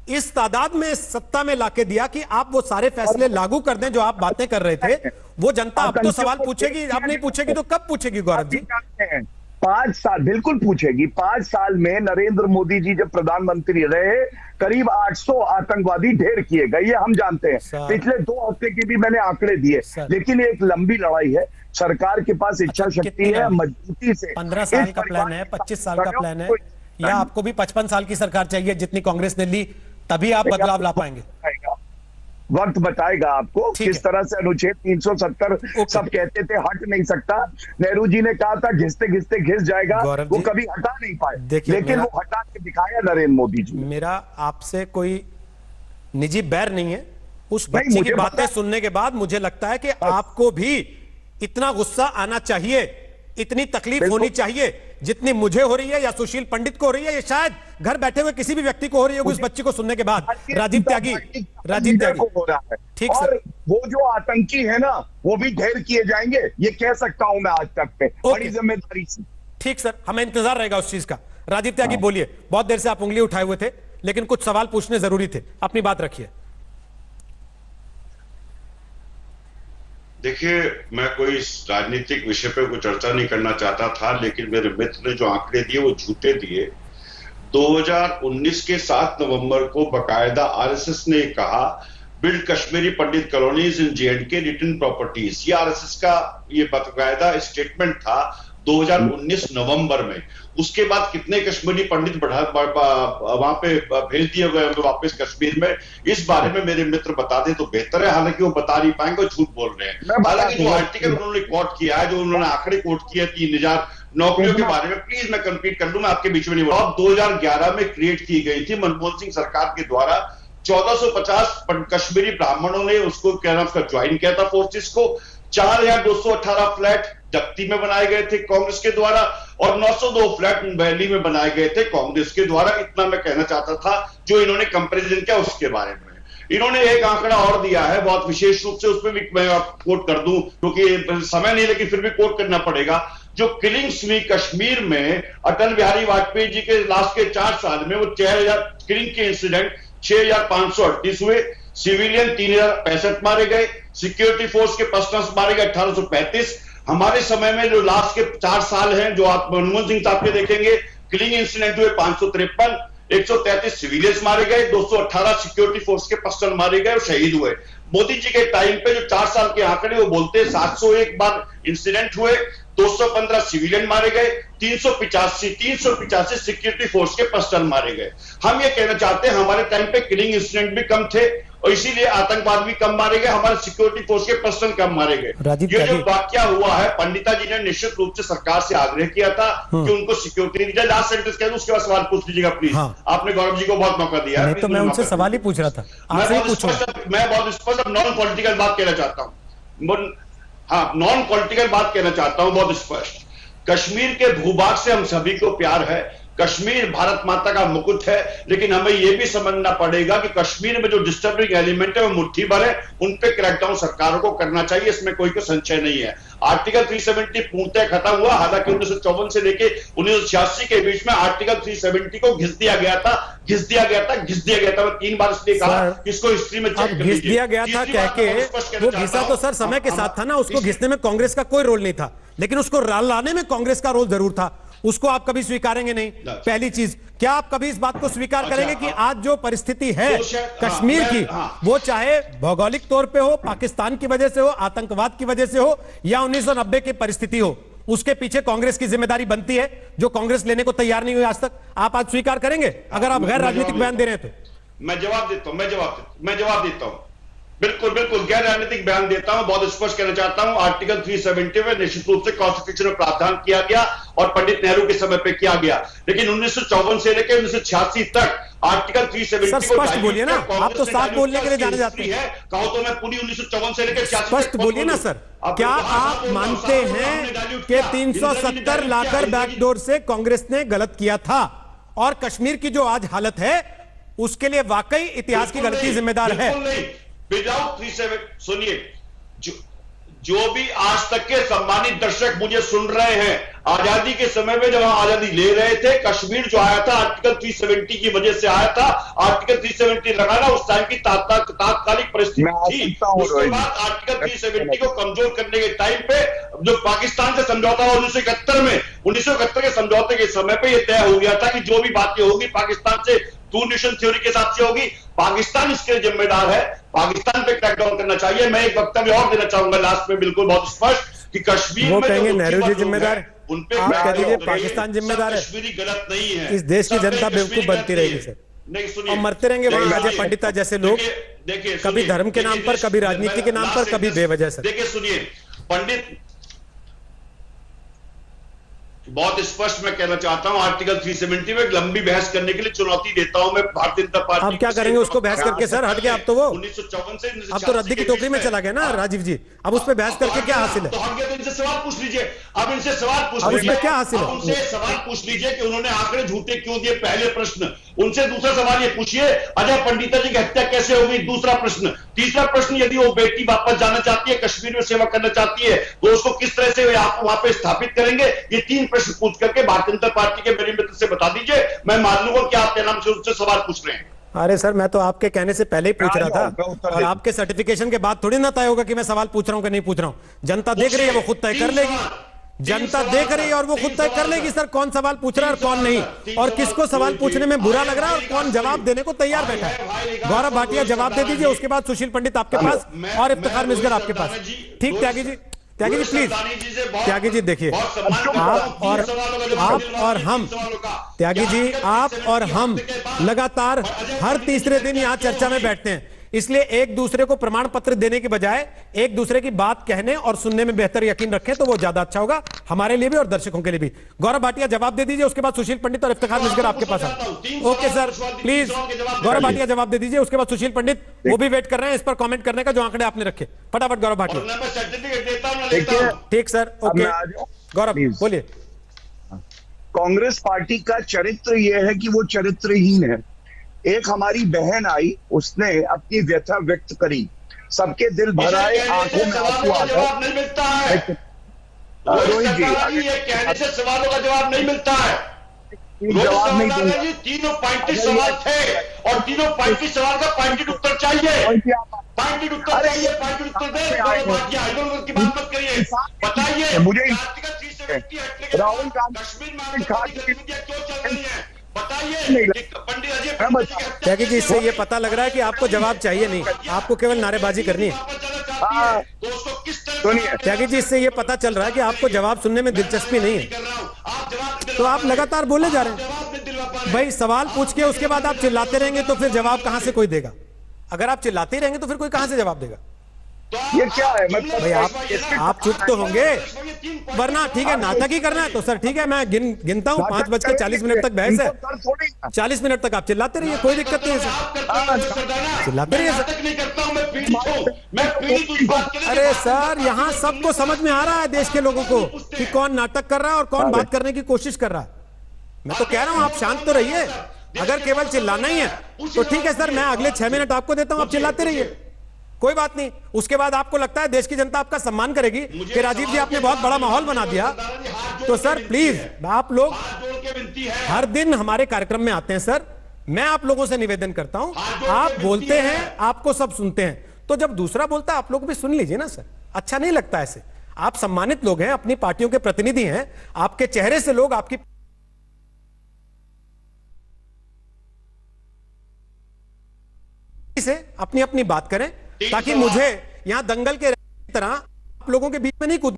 इस तादाद में सत्ता में लाके दिया कि आप वो सारे फैसले लागू कर दें जो आप बातें कर रहे थे, वो जनता अब तो सवाल पूछेगी। आप नहीं पूछेगी तो कब पूछेगी गौरव जी? 5 साल बिल्कुल पूछेगी। 5 साल में नरेंद्र मोदी जी जब प्रधानमंत्री रहे, करीब 800 आतंकवादी ढेर किए गए, ये हम जानते हैं। पिछले 2 हफ्ते के भी मैंने आंकड़े दिए। लेकिन एक लंबी लड़ाई है, सरकार के पास इच्छा शक्ति है, मजबूती से। 15 साल का प्लान है, 25 साल का प्लान है, या आपको भी 55 साल की सरकार चाहिए जितनी कांग्रेस ने ली, तभी आप बदलाव ला पाएंगे? वक्त बताएगा आपको किस तरह से अनुच्छेद 370 सब कहते थे हट नहीं सकता। नेहरू जी ने कहा था घिसते घिसते घिस जाएगा, वो कभी हटा नहीं पाए, लेकिन वो हटा के दिखाया नरेंद्र मोदी जी। मेरा आपसे कोई निजी बैर नहीं है, उस बच्चे की बातें सुनने के बाद मुझे लगता है कि आपको भी इतना गुस्सा आना चाहिए, इतनी तकलीफ होनी चाहिए जितनी मुझे हो रही है या सुशील पंडित को हो रही है, या शायद घर बैठे हुए किसी भी व्यक्ति को हो रही है उस बच्चे को सुनने के बाद। राजीव त्यागी हो रहा है, ठीक सर। वो जो आतंकी है ना, वो भी ढेर किए जाएंगे, ये कह सकता हूं मैं आज तक पे, बड़ी जिम्मेदारी से। ठीक सर, हमें इंतजार रहेगा उस चीज का। राजीव त्यागी बोलिए, बहुत देर से आप उंगली उठाए हुए थे, लेकिन कुछ सवाल पूछने जरूरी थे, अपनी बात रखिए। देखिए, मैं कोई इस राजनीतिक विषय पे कोई चर्चा नहीं करना चाहता था, लेकिन मेरे मित्र ने जो आंकड़े दिए वो झूठे दिए। 2019 के 7 नवंबर को बकायदा आरएसएस ने कहा बिल्ड कश्मीरी पंडित कॉलोनीज इन J&K रिटर्न प्रॉपर्टीज। ये आरएसएस का ये बकायदा स्टेटमेंट था 2019 नवंबर में। उसके बाद कितने कश्मीरी पंडित वहां पे भेज दिए गए वापस कश्मीर में, इस बारे में मेरे मित्र बता दें तो बेहतर है। हालांकि वो बता नहीं पाएंगे और झूठ बोल रहे हैं। हालांकि जो आर्टिकल उन्होंने कोट किया है, जो उन्होंने आंकड़े कोट किए 3000 नौकरियों के बारे में, प्लीज मैं कंप्लीट कर लूं, मैं आपके बीच में नहीं बोल रहा। 2011 में क्रिएट की गई थी मनमोहन सिंह सरकार के द्वारा। 1450 कश्मीरी ब्राह्मणों ने उसको क्या नाम उसका ज्वाइन किया था फोर्सेस को। 4218 फ्लैट जप्ती में बनाए गए थे कांग्रेस के द्वारा और 902 फ्लैट वैली में बनाए गए थे कांग्रेस के द्वारा। इतना मैं कहना चाहता था। जो इन्होंने कंपैरिजन किया उसके बारे में इन्होंने एक आंकड़ा और दिया है बहुत विशेष रूप से, उसमें भी मैं कोट कर दूं क्योंकि समय नहीं, लेकिन फिर भी कोट करना पड़ेगा। जो किलिंग्स हुई कश्मीर में अटल बिहारी वाजपेयी जी के लास्ट के 4 साल में, वो 6000 किलिंग के इंसिडेंट 6538 हुए, सिविलियन 3065 मारे गए, सिक्योरिटी फोर्स के पर्सनल्स मारे गए 1835। हमारे समय में जो लास्ट के 4 साल हैं, जो आप मनमोहन सिंह साहब के देखेंगे, किलिंग इंसिडेंट हुए 553, 133 सिविलियंस मारे गए, 218 सिक्योरिटी फोर्स के पर्सनल मारे गए और शहीद हुए। मोदी जी के टाइम पे जो 4 साल के आंकड़े वो बोलते हैं 701 बार इंसिडेंट हुए, 215 सिविलियन मारे गए, 385 सिक्योरिटी फोर्स के पर्सनल मारे गए। हम ये कहना चाहते हैं हमारे टाइम पे किलिंग इंसिडेंट भी कम थे और इसीलिए आतंकवाद भी कम मारे गए, हमारे सिक्योरिटी फोर्स के पर्सनल कम मारे गए। ये जो वाकया हुआ है, पंडिता जी ने निश्चित रूप से सरकार से आग्रह किया था कि उनको सिक्योरिटी दी जाए। लास्ट सेंटेंस कह दूं, उसके बाद सवाल पूछ लीजिएगा प्लीज। आपने गौरव जी को बहुत मौका दिया है। तो मैं उनसे सवाल ही पूछ रहा था, मैं बहुत स्पष्ट नॉन पॉलिटिकल बात कहना चाहता हूं। हाँ, नॉन पॉलिटिकल बात कहना चाहता हूं बहुत स्पष्ट। कश्मीर के भूभाग से हम सभी को प्यार है। कश्मीर भारत माता का मुकुट है, लेकिन हमें यह भी समझना पड़ेगा कि कश्मीर में जो डिस्टर्बिंग एलिमेंट है वो मुट्ठी भर है, उन पे क्रैकडाउन सरकारों को करना चाहिए, इसमें कोई संशय नहीं है। आर्टिकल 370 पूर्णतः खत्म हुआ। हालांकि 1954 से लेके 1986 के बीच में आर्टिकल 370 को घिस दिया गया था। मैं 3 बार इसलिए कहा कि इसको हिस्ट्री में चेक कर लीजिए। घिस दिया गया था कह के, वो घिसा तो सर समय के साथ था ना, उसको घिसने में कांग्रेस का कोई रोल नहीं था, लेकिन उसको लाने में कांग्रेस का रोल जरूर था। उसको आप कभी स्वीकारेंगे नहीं। पहली चीज, क्या आप कभी इस बात को स्वीकार करेंगे कि आज जो परिस्थिति है कश्मीर की, वो चाहे भौगोलिक तौर पे हो, पाकिस्तान की वजह से हो, आतंकवाद की वजह से हो, या 1990 की परिस्थिति हो, उसके पीछे कांग्रेस की जिम्मेदारी बनती है, जो कांग्रेस लेने को तैयार नहीं हुई आज तक? आप आज स्वीकार करेंगे अगर आप गैर राजनीतिक बयान दे रहे हैं तो? मैं जवाब देता हूं। बिल्कुल गैर राजनीतिक बयान देता हूं। बहुत स्पष्ट कहना चाहता हूं, आर्टिकल 370 में निश्चित रूप से कॉन्स्टिट्यूशन में प्रावधान किया गया और पंडित नेहरू के समय पे किया गया, लेकिन 1954 से लेकर 1986 तक आर्टिकल 370 स्पष्ट बोलिए ना, आप तो साफ बोलने के लिए जाने जाते हैं। कहो तो मैं पूरी 1954 से लेकर 86 स्पष्ट बोलिए ना सर। क्या आप मानते हैं कि 370 लाकर बैकडोर से कांग्रेस ने गलत किया था और कश्मीर की जो आज हालत है उसके लिए वाकई इतिहास की गलती जिम्मेदार है? विदाउट 37 सुनिए, जो भी आज तक के सम्मानित दर्शक मुझे सुन रहे हैं, आजादी के समय में जब हम आजादी ले रहे थे, कश्मीर जो आया था आर्टिकल 370 की वजह से आया था। आर्टिकल 370 लगाना उस टाइम की तात्कालिक परिस्थिति थी। उसके बाद आर्टिकल 370 को कमजोर करने के टाइम पे जो पाकिस्तान से समझौता हुआ 1971 के समझौते के समय पे यह तय हो गया था कि जो भी बातें होगी पाकिस्तान से टू नेशन थ्योरी के हिसाब से होगी। पाकिस्तान इसके लिए जिम्मेदार है, पाकिस्तान पे क्रैकडाउन करना चाहिए। मैं एक वक्तव्य और देना चाहूंगा लास्ट में, बिल्कुल बहुत स्पष्ट, कि कश्मीर वो में कहेंगे नेहरू जी जिम्मेदार, आप कह दीजिए पाकिस्तान जिम्मेदार है। कश्मीरी गलत नहीं है, इस देश की जनता बेवकूफ बनती रहेगी सर, नहीं सुनिए, और मरते रहेंगे वहां अजय पंडिता जैसे लोग, कभी धर्म के नाम पर, कभी राजनीति के नाम पर, कभी बेवजह से। देखिए सुनिए, पंडित बहुत स्पष्ट मैं कहना चाहता हूं, आर्टिकल 370 में लंबी बहस करने के लिए चुनौती देता हूं मैं भारतीय जनता पार्टी। अब क्या करेंगे उसको बहस करके सर? हट गया अब तो वो 1954 से अब तो रद्दी की टोकरी में चला गया ना राजीव जी। अब उस पर बहस करके क्या हासिल है? तो हम गए तो इनसे सवाल पूछ लीजिए। अब इनसे सवाल पूछ अब लीजिए, उसमें क्या हासिल है? उनसे सवाल पूछ लीजिए कि उन्होंने आंकड़े झूठे क्यों दिए, पहले प्रश्न। उनसे दूसरा सवाल ये पूछिए, अजय पंडिता जी की हत्या कैसे हो गई, दूसरा प्रश्न। तीसरा प्रश्न, यदि वो बेटी वापस जाना चाहती है, कश्मीर में सेवा करना चाहती है, तो उसको किस तरह से आप वहां पे स्थापित करेंगे? ये 3 प्रश्न पूछ करके भारतीय जनता पार्टी के मेरे मित्र से बता दीजिए, मैं मान लूंगा कि आप नाम से उनसे सवाल पूछ रहे हैं। अरे सर, मैं तो आपके कहने से पहले ही पूछ रहा मैं था, उत्तर और दे आपके सर्टिफिकेशन के बाद थोड़ी ना तय होगा कि मैं सवाल पूछ रहा हूं कि नहीं पूछ रहा हूं। जनता देख रही है, वो खुद तय कर लेगी। जनता देख रही है और वो खुद तय कर लेगी सर, कौन सवाल पूछ रहा है और कौन नहीं, और किसको सवाल पूछने में बुरा लग रहा है और कौन जवाब देने को तैयार बैठा है। गौरव भाटिया जवाब दे दीजिए, उसके बाद सुशील पंडित आपके पास और इफ्तिखार मिसगर आपके पास। ठीक त्यागी जी, त्यागी जी प्लीज, त्यागी जी देखिए, आप और हम, त्यागी जी आप और हम लगातार हर तीसरे दिन यहां चर्चा में बैठते हैं, इसलिए एक दूसरे को प्रमाण पत्र देने की बजाय एक दूसरे की बात कहने और सुनने में बेहतर यकीन रखें तो वो ज्यादा अच्छा होगा हमारे लिए भी और दर्शकों के लिए भी। गौरव भाटिया जवाब दे दीजिए, उसके बाद सुशील पंडित और इफ्तिखार मिसगर आपके पास आए। Okay sir, please Gaurav Bhatia जवाब दे दीजिए, उसके बाद सुशील पंडित, वो भी वेट कर रहे हैं इस पर कमेंट करने का जो आंकड़े आपने रखे। फटाफट गौरव भाटिया। ठीक सर, ओके गौरव बोलिए। कांग्रेस पार्टी का चरित्र यह है कि वो चरित्रहीन है। एक हमारी बहन आई, उसने अपनी व्यथा व्यक्त करी, सबके दिल भराए, आंखों में आंसू आ गए। रोहित जी, ये कहने से सवालों का जवाब नहीं मिलता है। जवाब नहीं दूंगा जी, तीनों पॉइंटेड सवाल थे और तीनों पॉइंटेड सवाल का पॉइंटेड उत्तर चाहिए। पॉइंटेड उत्तर चाहिए, पॉइंटेड उत्तर दे। की बात मत करिए, बताइए मुझे राहुल गांधी क्यों चल रही है, बताइए। पंडित अजय त्यागी जी, इससे ये पता लग रहा है कि आपको जवाब चाहिए नहीं, आपको केवल नारेबाजी करनी है। त्यागी जी, इससे ये पता चल रहा है कि आपको जवाब सुनने में दिलचस्पी नहीं है, तो आप लगातार बोले जा रहे हैं। भाई सवाल पूछ के उसके बाद आप चिल्लाते रहेंगे तो फिर जवाब कहां से कोई देगा? अगर आप चिल्लाते ही रहेंगे तो फिर कोई कहां से जवाब देगा? ये क्या है मतलब? भाई आप चुप तो होंगे, वरना ठीक है नाटक ही करना है तो सर ठीक है, मैं गिनता हूं 5:40 तक बहस है, 40 मिनट तक आप चिल्लाते रहिए, कोई दिक्कत नहीं है सर, चिल्लाते रहिए सर। अरे सर, यहां सबको समझ में आ रहा है देश के लोगों को कि कौन नाटक कर रहा है और कौन बात करने की कोशिश कर रहा है। मैं तो कह रहा हूं आप शांत तो रहिए। अगर केवल चिल्लाना ही है तो ठीक है सर, मैं अगले 6 मिनट आपको देता हूं, आप चिल्लाते रहिए, कोई बात नहीं। उसके बाद आपको लगता है देश की जनता आपका सम्मान करेगी कि राजीव जी आपने बहुत बड़ा माहौल बना दिया, तो सर प्लीज आप लोग हर दिन हमारे कार्यक्रम में आते हैं सर, मैं आप लोगों से निवेदन करता हूं, आप बोलते हैं आपको सब सुनते हैं, तो जब दूसरा बोलता है आप लोग भी सुन लीजिए ना सर, अच्छा नहीं लगता ऐसे। आप सम्मानित लोग हैं, अपनी पार्टियों के प्रतिनिधि हैं, आपके चेहरे से लोग आपकी से अपनी अपनी बात करें, ताकि मुझे यहां दंगल के तरह आप लोगों के बीच में नहीं कूद,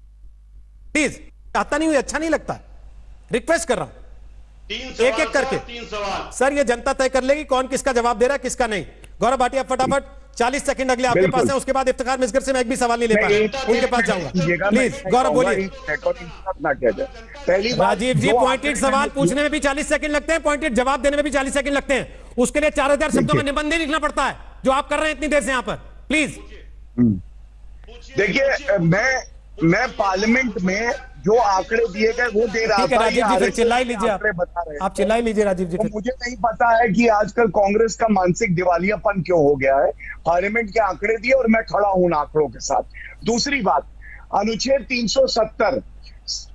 प्लीज चाहता नहीं हुई, अच्छा नहीं लगता, रिक्वेस्ट कर रहा हूं एक एक करके। सर ये जनता तय कर लेगी कौन किसका जवाब दे रहा है किसका नहीं। गौरव भाटिया फटाफट 40 सेकंड अगले आपके पास है, उसके बाद इफ्तिखार मिसगर से मैं एक भी सवाल नहीं ले पाया, उनके पास जाऊंगा। प्लीज गौरव बोलिए। राजीव जी, पॉइंटेड सवाल पूछने में भी 40 सेकंड लगते हैं, पॉइंटेड जवाब देने में भी 40 सेकंड लगते हैं, उसके लिए 4000 शब्दों का निबंध लिखना पड़ता है, जो आप कर रहे हैं इतनी देर से यहां पर। प्लीज देखिए, मैं पार्लियामेंट में जो आंकड़े दिए गए वो दे रहा था। राजीव जी फिर चिल्ला ही लीजिए, आप चिल्ला ही लीजिए राजीव जी। मुझे नहीं पता है कि आजकल कांग्रेस का मानसिक दिवालियापन क्यों हो गया है। पार्लियामेंट के आंकड़े दिए और मैं खड़ा हूं आंकड़ों के साथ। दूसरी बात, अनुच्छेद 370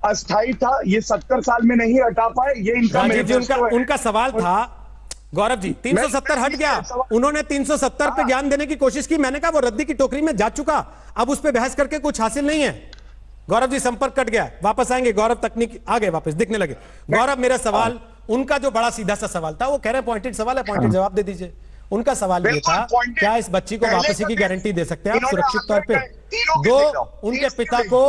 अस्थायी था, ये 70 साल में नहीं हटा पाए, ये इनका उनका सवाल था। गौरव जी 370 हट गया, उन्होंने 370 पे ज्ञान देने की कोशिश की, मैंने कहा वो रद्दी की टोकरी में जा चुका, अब उस पे बहस करके कुछ हासिल नहीं है। गौरव जी संपर्क कट गया, वापस आएंगे गौरव, तकनीक आ गए वापस दिखने लगे। गौरव मेरा सवाल, उनका जो बड़ा सीधा सा सवाल था, वो कह रहे हैं पॉइंटेड सवाल है, पॉइंटेड जवाब दे दीजिए। उनका सवाल ये था, क्या इस बच्ची को वापसी की गारंटी दे सकते हैं आप सुरक्षित तौर पे? दो, उनके पिता को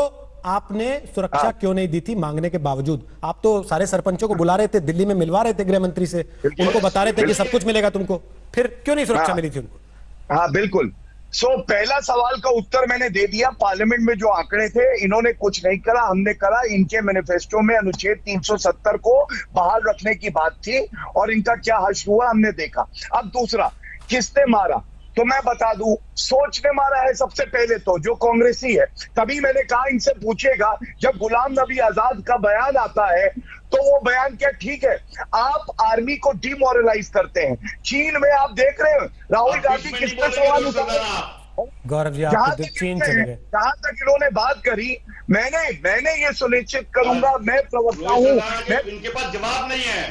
आपने सुरक्षा क्यों नहीं दी थी मांगने के बावजूद? आप तो सारे सरपंचों को बुला रहे थे, दिल्ली में मिलवा रहे थे गृह मंत्री से, उनको बता रहे थे कि सब कुछ मिलेगा तुमको, फिर क्यों नहीं सुरक्षा मिली थी उनको? हाँ बिल्कुल। पहला सवाल का उत्तर मैंने दे दिया। पार्लियामेंट में जो आंकड़े थे, इन्होंने कुछ नहीं करा, हमने करा। इनके मैनिफेस्टो में अनुच्छेद 370 को बहाल रखने की बात थी और इनका क्या हश्र हुआ हमने देखा। अब दूसरा, किसने मारा? तो मैं बता दूं, सोच ने मारा है सबसे पहले, तो जो कांग्रेसी है। तभी मैंने कहा इनसे पूछेगा, जब गुलाम नबी आजाद का बयान आता है तो वो बयान क्या ठीक है? आप आर्मी को डिमोरलाइज करते हैं। चीन में आप देख रहे हैं राहुल गांधी किस पे सवाल उठा रहे हैं। गौरव जी आप चीन चले गए, जहां तक इन्होंने बात करी, मैंने ये सुनिश्चित करूंगा, मैं प्रवक्ता हूं, इनके पास जवाब नहीं है,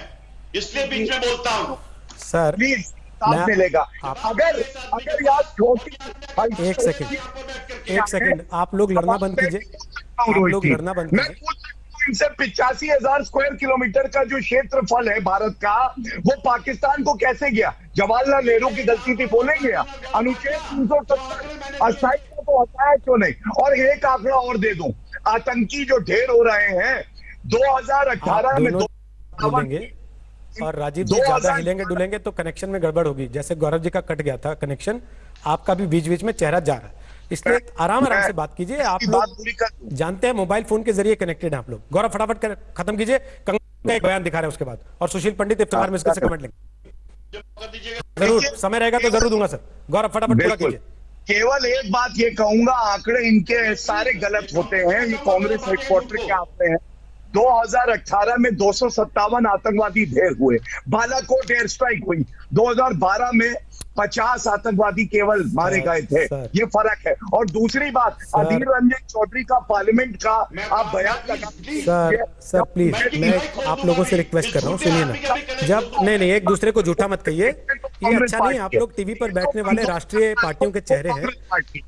इसलिए बीच में बोलता हूं। सर प्लीज साथ मिलेगा। अगर यार छोटी एक सेकंड आप लोग लड़ना बंद कीजिए, आप लोग लड़ना बंद मैं कीजिए। पूछ सकता हूं इनसे 85,000 स्क्वायर किलोमीटर का जो क्षेत्रफल है भारत का, वो पाकिस्तान को कैसे गया? जवाहरलाल नेहरू की गलती थी, बोले गया। अनुच्छेद 370 अस्थायी को हटाया क्यों नहीं? और एक आंकड़ा और दे दूं, आतंकी जो ढेर हो रहे हैं 2018 में डुलेंगे और राजीव जी ज्यादा हिलेंगे डुलेंगे तो कनेक्शन में गड़बड़ होगी। जैसे गौरव जी का कट गया था कनेक्शन, आपका भी बीच बीच में चेहरा जा रहा है, इसलिए आराम से बात कीजिए। आप लोग जानते हैं मोबाइल फोन के जरिए कनेक्टेड हैं आप लोग। गौरव फटाफट खत्म कीजिए, कंगना का एक बयान दिखा रहे हैं उसके बाद, और सुशील पंडित इफ्तिखार मिस्कर से कमेंट लेंगे। जरूर समय रहेगा तो जरूर दूंगा सर। गौरव फटाफट पूरा कीजिए। केवल एक बात ये कहूंगा, आंकड़े इनके सारे गलत होते हैं। ये कांग्रेस हेडक्वार्टर के आंकड़े हैं। 2018 में 257 आतंकवादी ढेर हुए, बालाकोट एयर स्ट्राइक हुई। 2012 में 50 आतंकवादी केवल मारे गए थे। ये फर्क है। और दूसरी बात, अधीर रंजन चौधरी का पार्लियामेंट का आप बयान लगा। सर प्लीज मैं आप लोगों से रिक्वेस्ट कर रहा हूँ, सुनिए ना। जब नहीं एक दूसरे को झूठा मत कहिए, ये अच्छा नहीं। आप लोग टीवी पर बैठने वाले राष्ट्रीय पार्टियों के चेहरे हैं,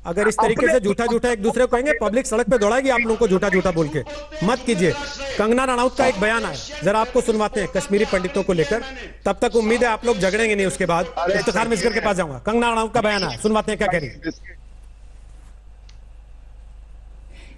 अगर इस तरीके से झूठा एक दूसरे को कहेंगे, पब्लिक सड़क पे दौड़ाएगी आप लोगों को झूठा बोल के। मत कीजिए। कंगना रनौत का एक बयान आया, जरा आपको सुनवाते हैं कश्मीरी पंडितों को लेकर। तब तक उम्मीद है आप लोग झगड़ेंगे नहीं। उसके बाद इफ्तिखार मिस्कर के पास जाऊंगा। कंगना रनौत का बयान आया, सुनवाते हैं क्या कह रही है।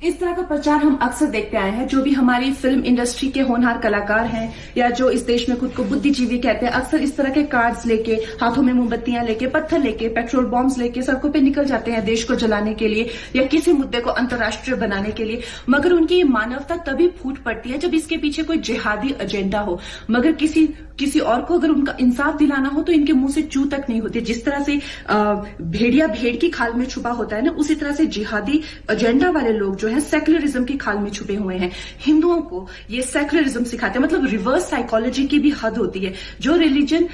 इस तरह का प्रचार हम अक्सर देखते आए हैं। जो भी हमारी फिल्म इंडस्ट्री के होनहार कलाकार हैं या जो इस देश में खुद को बुद्धिजीवी कहते हैं, अक्सर इस तरह के कार्ड्स लेके, हाथों में मोमबत्तियां लेके, पत्थर लेके, पेट्रोल बॉम्ब्स लेके सड़कों पे निकल जाते हैं देश को जलाने के लिए या किसी मुद्दे को अंतर्राष्ट्रीय बनाने के लिए। मगर उनकी मानवता तभी फूट पड़ती है जब इसके पीछे कोई जिहादी एजेंडा हो। मगर किसी और को अगर उनका इंसाफ दिलाना हो तो इनके मुंह से चू तक नहीं होती। जिस तरह से भेड़िया भेड़ की खाल में छुपा होता है ना, उसी तरह से जिहादी एजेंडा वाले लोग जो है सेक्युलरिज्म की खाल में छुपे हुए हैं। हिंदुओं को ये सेक्युलरिज्म सिखाते हैं, मतलब रिवर्स साइकोलॉजी की भी हद होती है। जो रिलीजन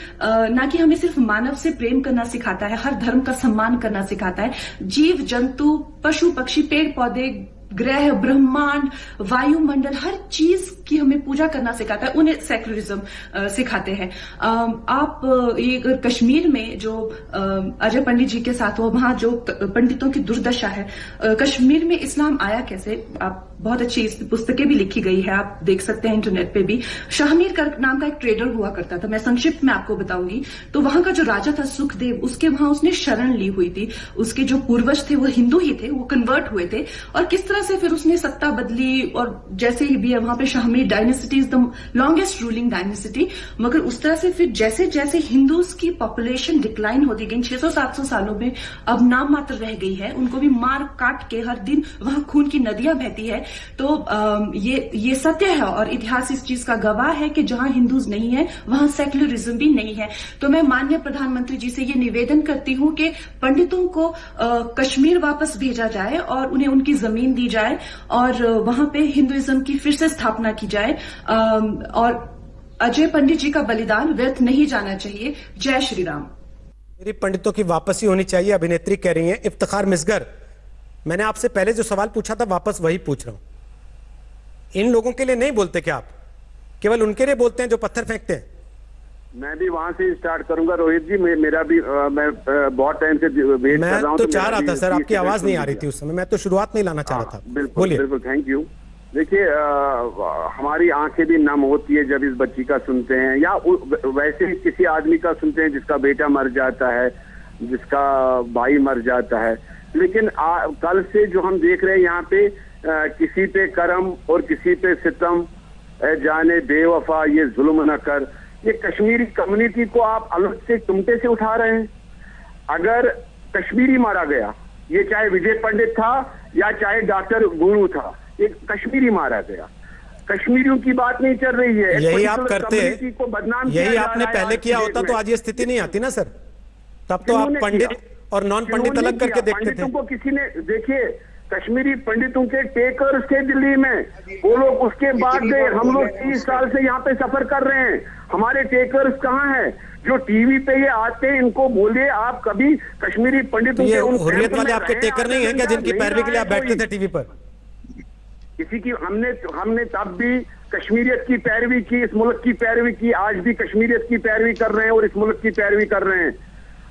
ना कि हमें सिर्फ मानव से प्रेम करना सिखाता है, हर धर्म का सम्मान करना सिखाता है, जीव जंतु, पशु पक्षी, पेड़ पौधे, ग्रह, ब्रह्मांड, वायुमंडल, हर चीज की हमें पूजा करना सिखाता है, उन्हें सेक्युलरिज्म सिखाते हैं। आप ये कश्मीर में जो अजय पंडित जी के साथ हो, वहां जो पंडितों की दुर्दशा है, कश्मीर में इस्लाम आया कैसे, आप बहुत अच्छी पुस्तकें भी लिखी गई है, आप देख सकते हैं इंटरनेट पे भी। शाहमीर नाम का एक ट्रेडर हुआ करता था, मैं संक्षिप्त में आपको बताऊंगी। तो वहां का जो राजा था सुखदेव, उसके वहां उसने शरण ली हुई थी। उसके जो पूर्वज थे वो हिंदू ही थे, वो कन्वर्ट हुए थे, और किस तरह से फिर उसने सत्ता बदली। और जैसे ही भी है वहां पे Shahmir dynasty is the longest ruling dynasty. मगर उस तरह से फिर जैसे जैसे हिंदूज की पॉपुलेशन डिक्लाइन होती गई, 600-700 सालों में अब नाम मात्र रह गई है, उनको भी मार काट के हर दिन वहां खून की नदियां बहती है। तो ये सत्य है और इतिहास इस चीज का गवाह है कि जहां हिंदूज नहीं है वहां सेक्युलरिज्म भी नहीं है। तो मैं माननीय प्रधानमंत्री जी से ये निवेदन करती हूं कि पंडितों को कश्मीर वापस भेजा जाए और उन्हें उनकी जमीन दी जाए और वहां पे हिंदुइज्म की फिर से स्थापना की जाए। और अजय पंडित जी का बलिदान व्यर्थ नहीं जाना चाहिए। जय श्री राम। मेरी पंडितों की वापसी होनी चाहिए, अभिनेत्री कह रही है। इफ्तिखार मिस्गर, मैंने आपसे पहले जो सवाल पूछा था वापस वही पूछ रहा हूं। इन लोगों के लिए नहीं बोलते क्या आप? केवल उनके लिए बोलते हैं जो पत्थर फेंकते हैं? मैं भी वहां से स्टार्ट करूंगा रोहित जी। मेरा भी मैं बहुत टाइम से वेट कर रहा हूं। तो चाह रहा था सर, आपकी आवाज नहीं आ रही थी उस समय, मैं तो शुरुआत नहीं लाना चाह रहा था। बिल्कुल बिल्कुल, थैंक यू। देखिए हमारी आंखें भी नम होती है जब इस बच्ची का सुनते हैं, या वैसे ही किसी आदमी का सुनते हैं जिसका बेटा मर जाता है, जिसका भाई मर जाता है। लेकिन कल से जो हम देख रहे हैं यहाँ पे, किसी पे करम और किसी पे सितम, जाने बेवफा ये जुल्म न कर, ये कश्मीरी कम्युनिटी को आप अलग से चुमटे से उठा रहे हैं। अगर कश्मीरी मारा गया, ये चाहे विजय पंडित था या चाहे डॉक्टर गुरु था, ये कश्मीरी मारा गया। कश्मीरियों की बात नहीं चल रही है। यही आप करते हैं, यही आपने पहले किया होता तो आज ये स्थिति नहीं आती ना सर। तब तो आप पंडित और नॉन पंडित अलग करके देखते थे। पंडितों को किसी ने, देखिए कश्मीरी पंडितों के टेकर्स थे दिल्ली में, वो लोग उसके बाद गए। हम लोग 30 साल से यहाँ पे सफर कर रहे हैं, हमारे टेकर्स कहाँ हैं? जो टीवी पे ये आते हैं, इनको बोलिए आप कभी कश्मीरी पंडितों के उन हुर्रियत वाले आपके टेकर नहीं है क्या, जिनकी पैरवी के लिए आप बैठते थे टीवी पर? किसी की हमने तब भी कश्मीरियत की पैरवी की, इस मुल्क की पैरवी की, आज भी कश्मीरियत की पैरवी कर रहे हैं और इस मुल्क की पैरवी कर रहे हैं।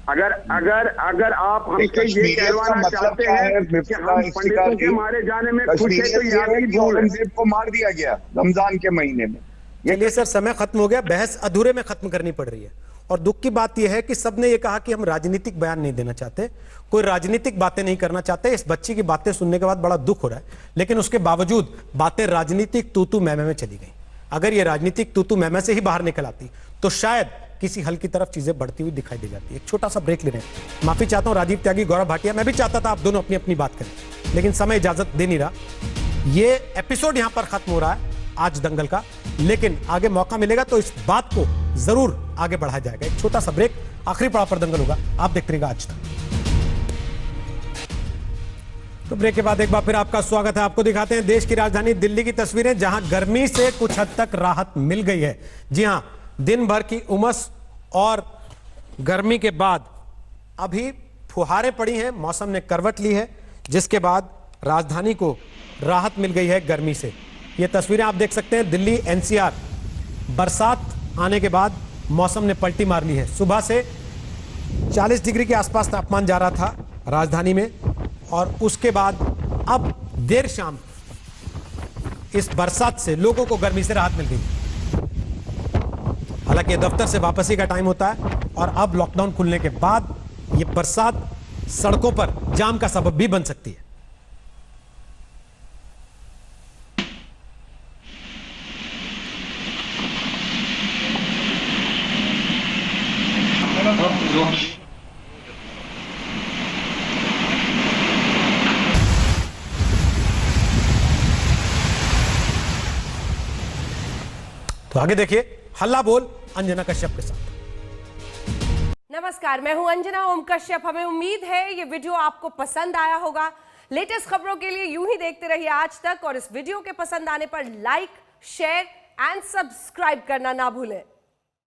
अगर अगर अगर आप हमसे ये कहवाना चाहते हैं कि हम पंडितों के मारे जाने में खुश है तो ये आपकी भूल है। औरंगजेब को मार दिया गया रमजान के महीने में। चलिए सर, समय खत्म हो गया, बहस अधूरे में खत्म करनी पड़ रही है। और दुख की बात यह है कि सबने ये कहा कि हम राजनीतिक बयान नहीं देना चाहते, कोई राजनीतिक बातें नहीं करना चाहते। इस बच्ची की बातें सुनने के बाद बड़ा दुख हो रहा है, लेकिन उसके बावजूद बातें राजनीतिक तूतू मैमे में चली गई। अगर ये राजनीतिक तूतू मैमे से ही बाहर निकल आती तो शायद किसी हल की तरफ चीजें बढ़ती हुई दिखाई दे जाती है। एक छोटा सा ब्रेक ले रहे हैं। माफी चाहता हूं राजीव त्यागी, गौरव भाटिया, मैं भी चाहता था आप दोनों अपनी अपनी बात करें, लेकिन समय इजाजत दे नहीं रहा। ये एपिसोड यहां पर खत्म हो रहा है आज दंगल का, लेकिन आगे मौका मिलेगा तो इस बात को जरूर आगे बढ़ाया जाएगा। एक छोटा सा ब्रेक, आखिरी पड़ाव पर दंगल होगा, आप देखते रहिएगा आज तक। तो ब्रेक के बाद एक बार फिर आपका स्वागत है। आपको दिखाते हैं देश की राजधानी दिल्ली की तस्वीरें, जहां गर्मी से कुछ हद तक राहत मिल गई है। जी हां, दिन भर की उमस और गर्मी के बाद अभी फुहारें पड़ी हैं, मौसम ने करवट ली है, जिसके बाद राजधानी को राहत मिल गई है गर्मी से। ये तस्वीरें आप देख सकते हैं दिल्ली एनसीआर। बरसात आने के बाद मौसम ने पलटी मार ली है। सुबह से 40 डिग्री के आसपास तापमान जा रहा था राजधानी में, और उसके बाद अब देर शाम इस बरसात से लोगों को गर्मी से राहत मिल गई। हालांकि दफ्तर से वापसी का टाइम होता है, और अब लॉकडाउन खुलने के बाद ये बरसात सड़कों पर जाम का सबब भी बन सकती है। तो आगे देखिए हल्ला बोल अंजना कश्यप के साथ। नमस्कार, मैं हूं अंजना ओम कश्यप। हमें उम्मीद है ये वीडियो आपको पसंद आया होगा। लेटेस्ट खबरों के लिए यूं ही देखते रहिए आज तक, और इस वीडियो के पसंद आने पर लाइक, शेयर एंड सब्सक्राइब करना ना भूलें।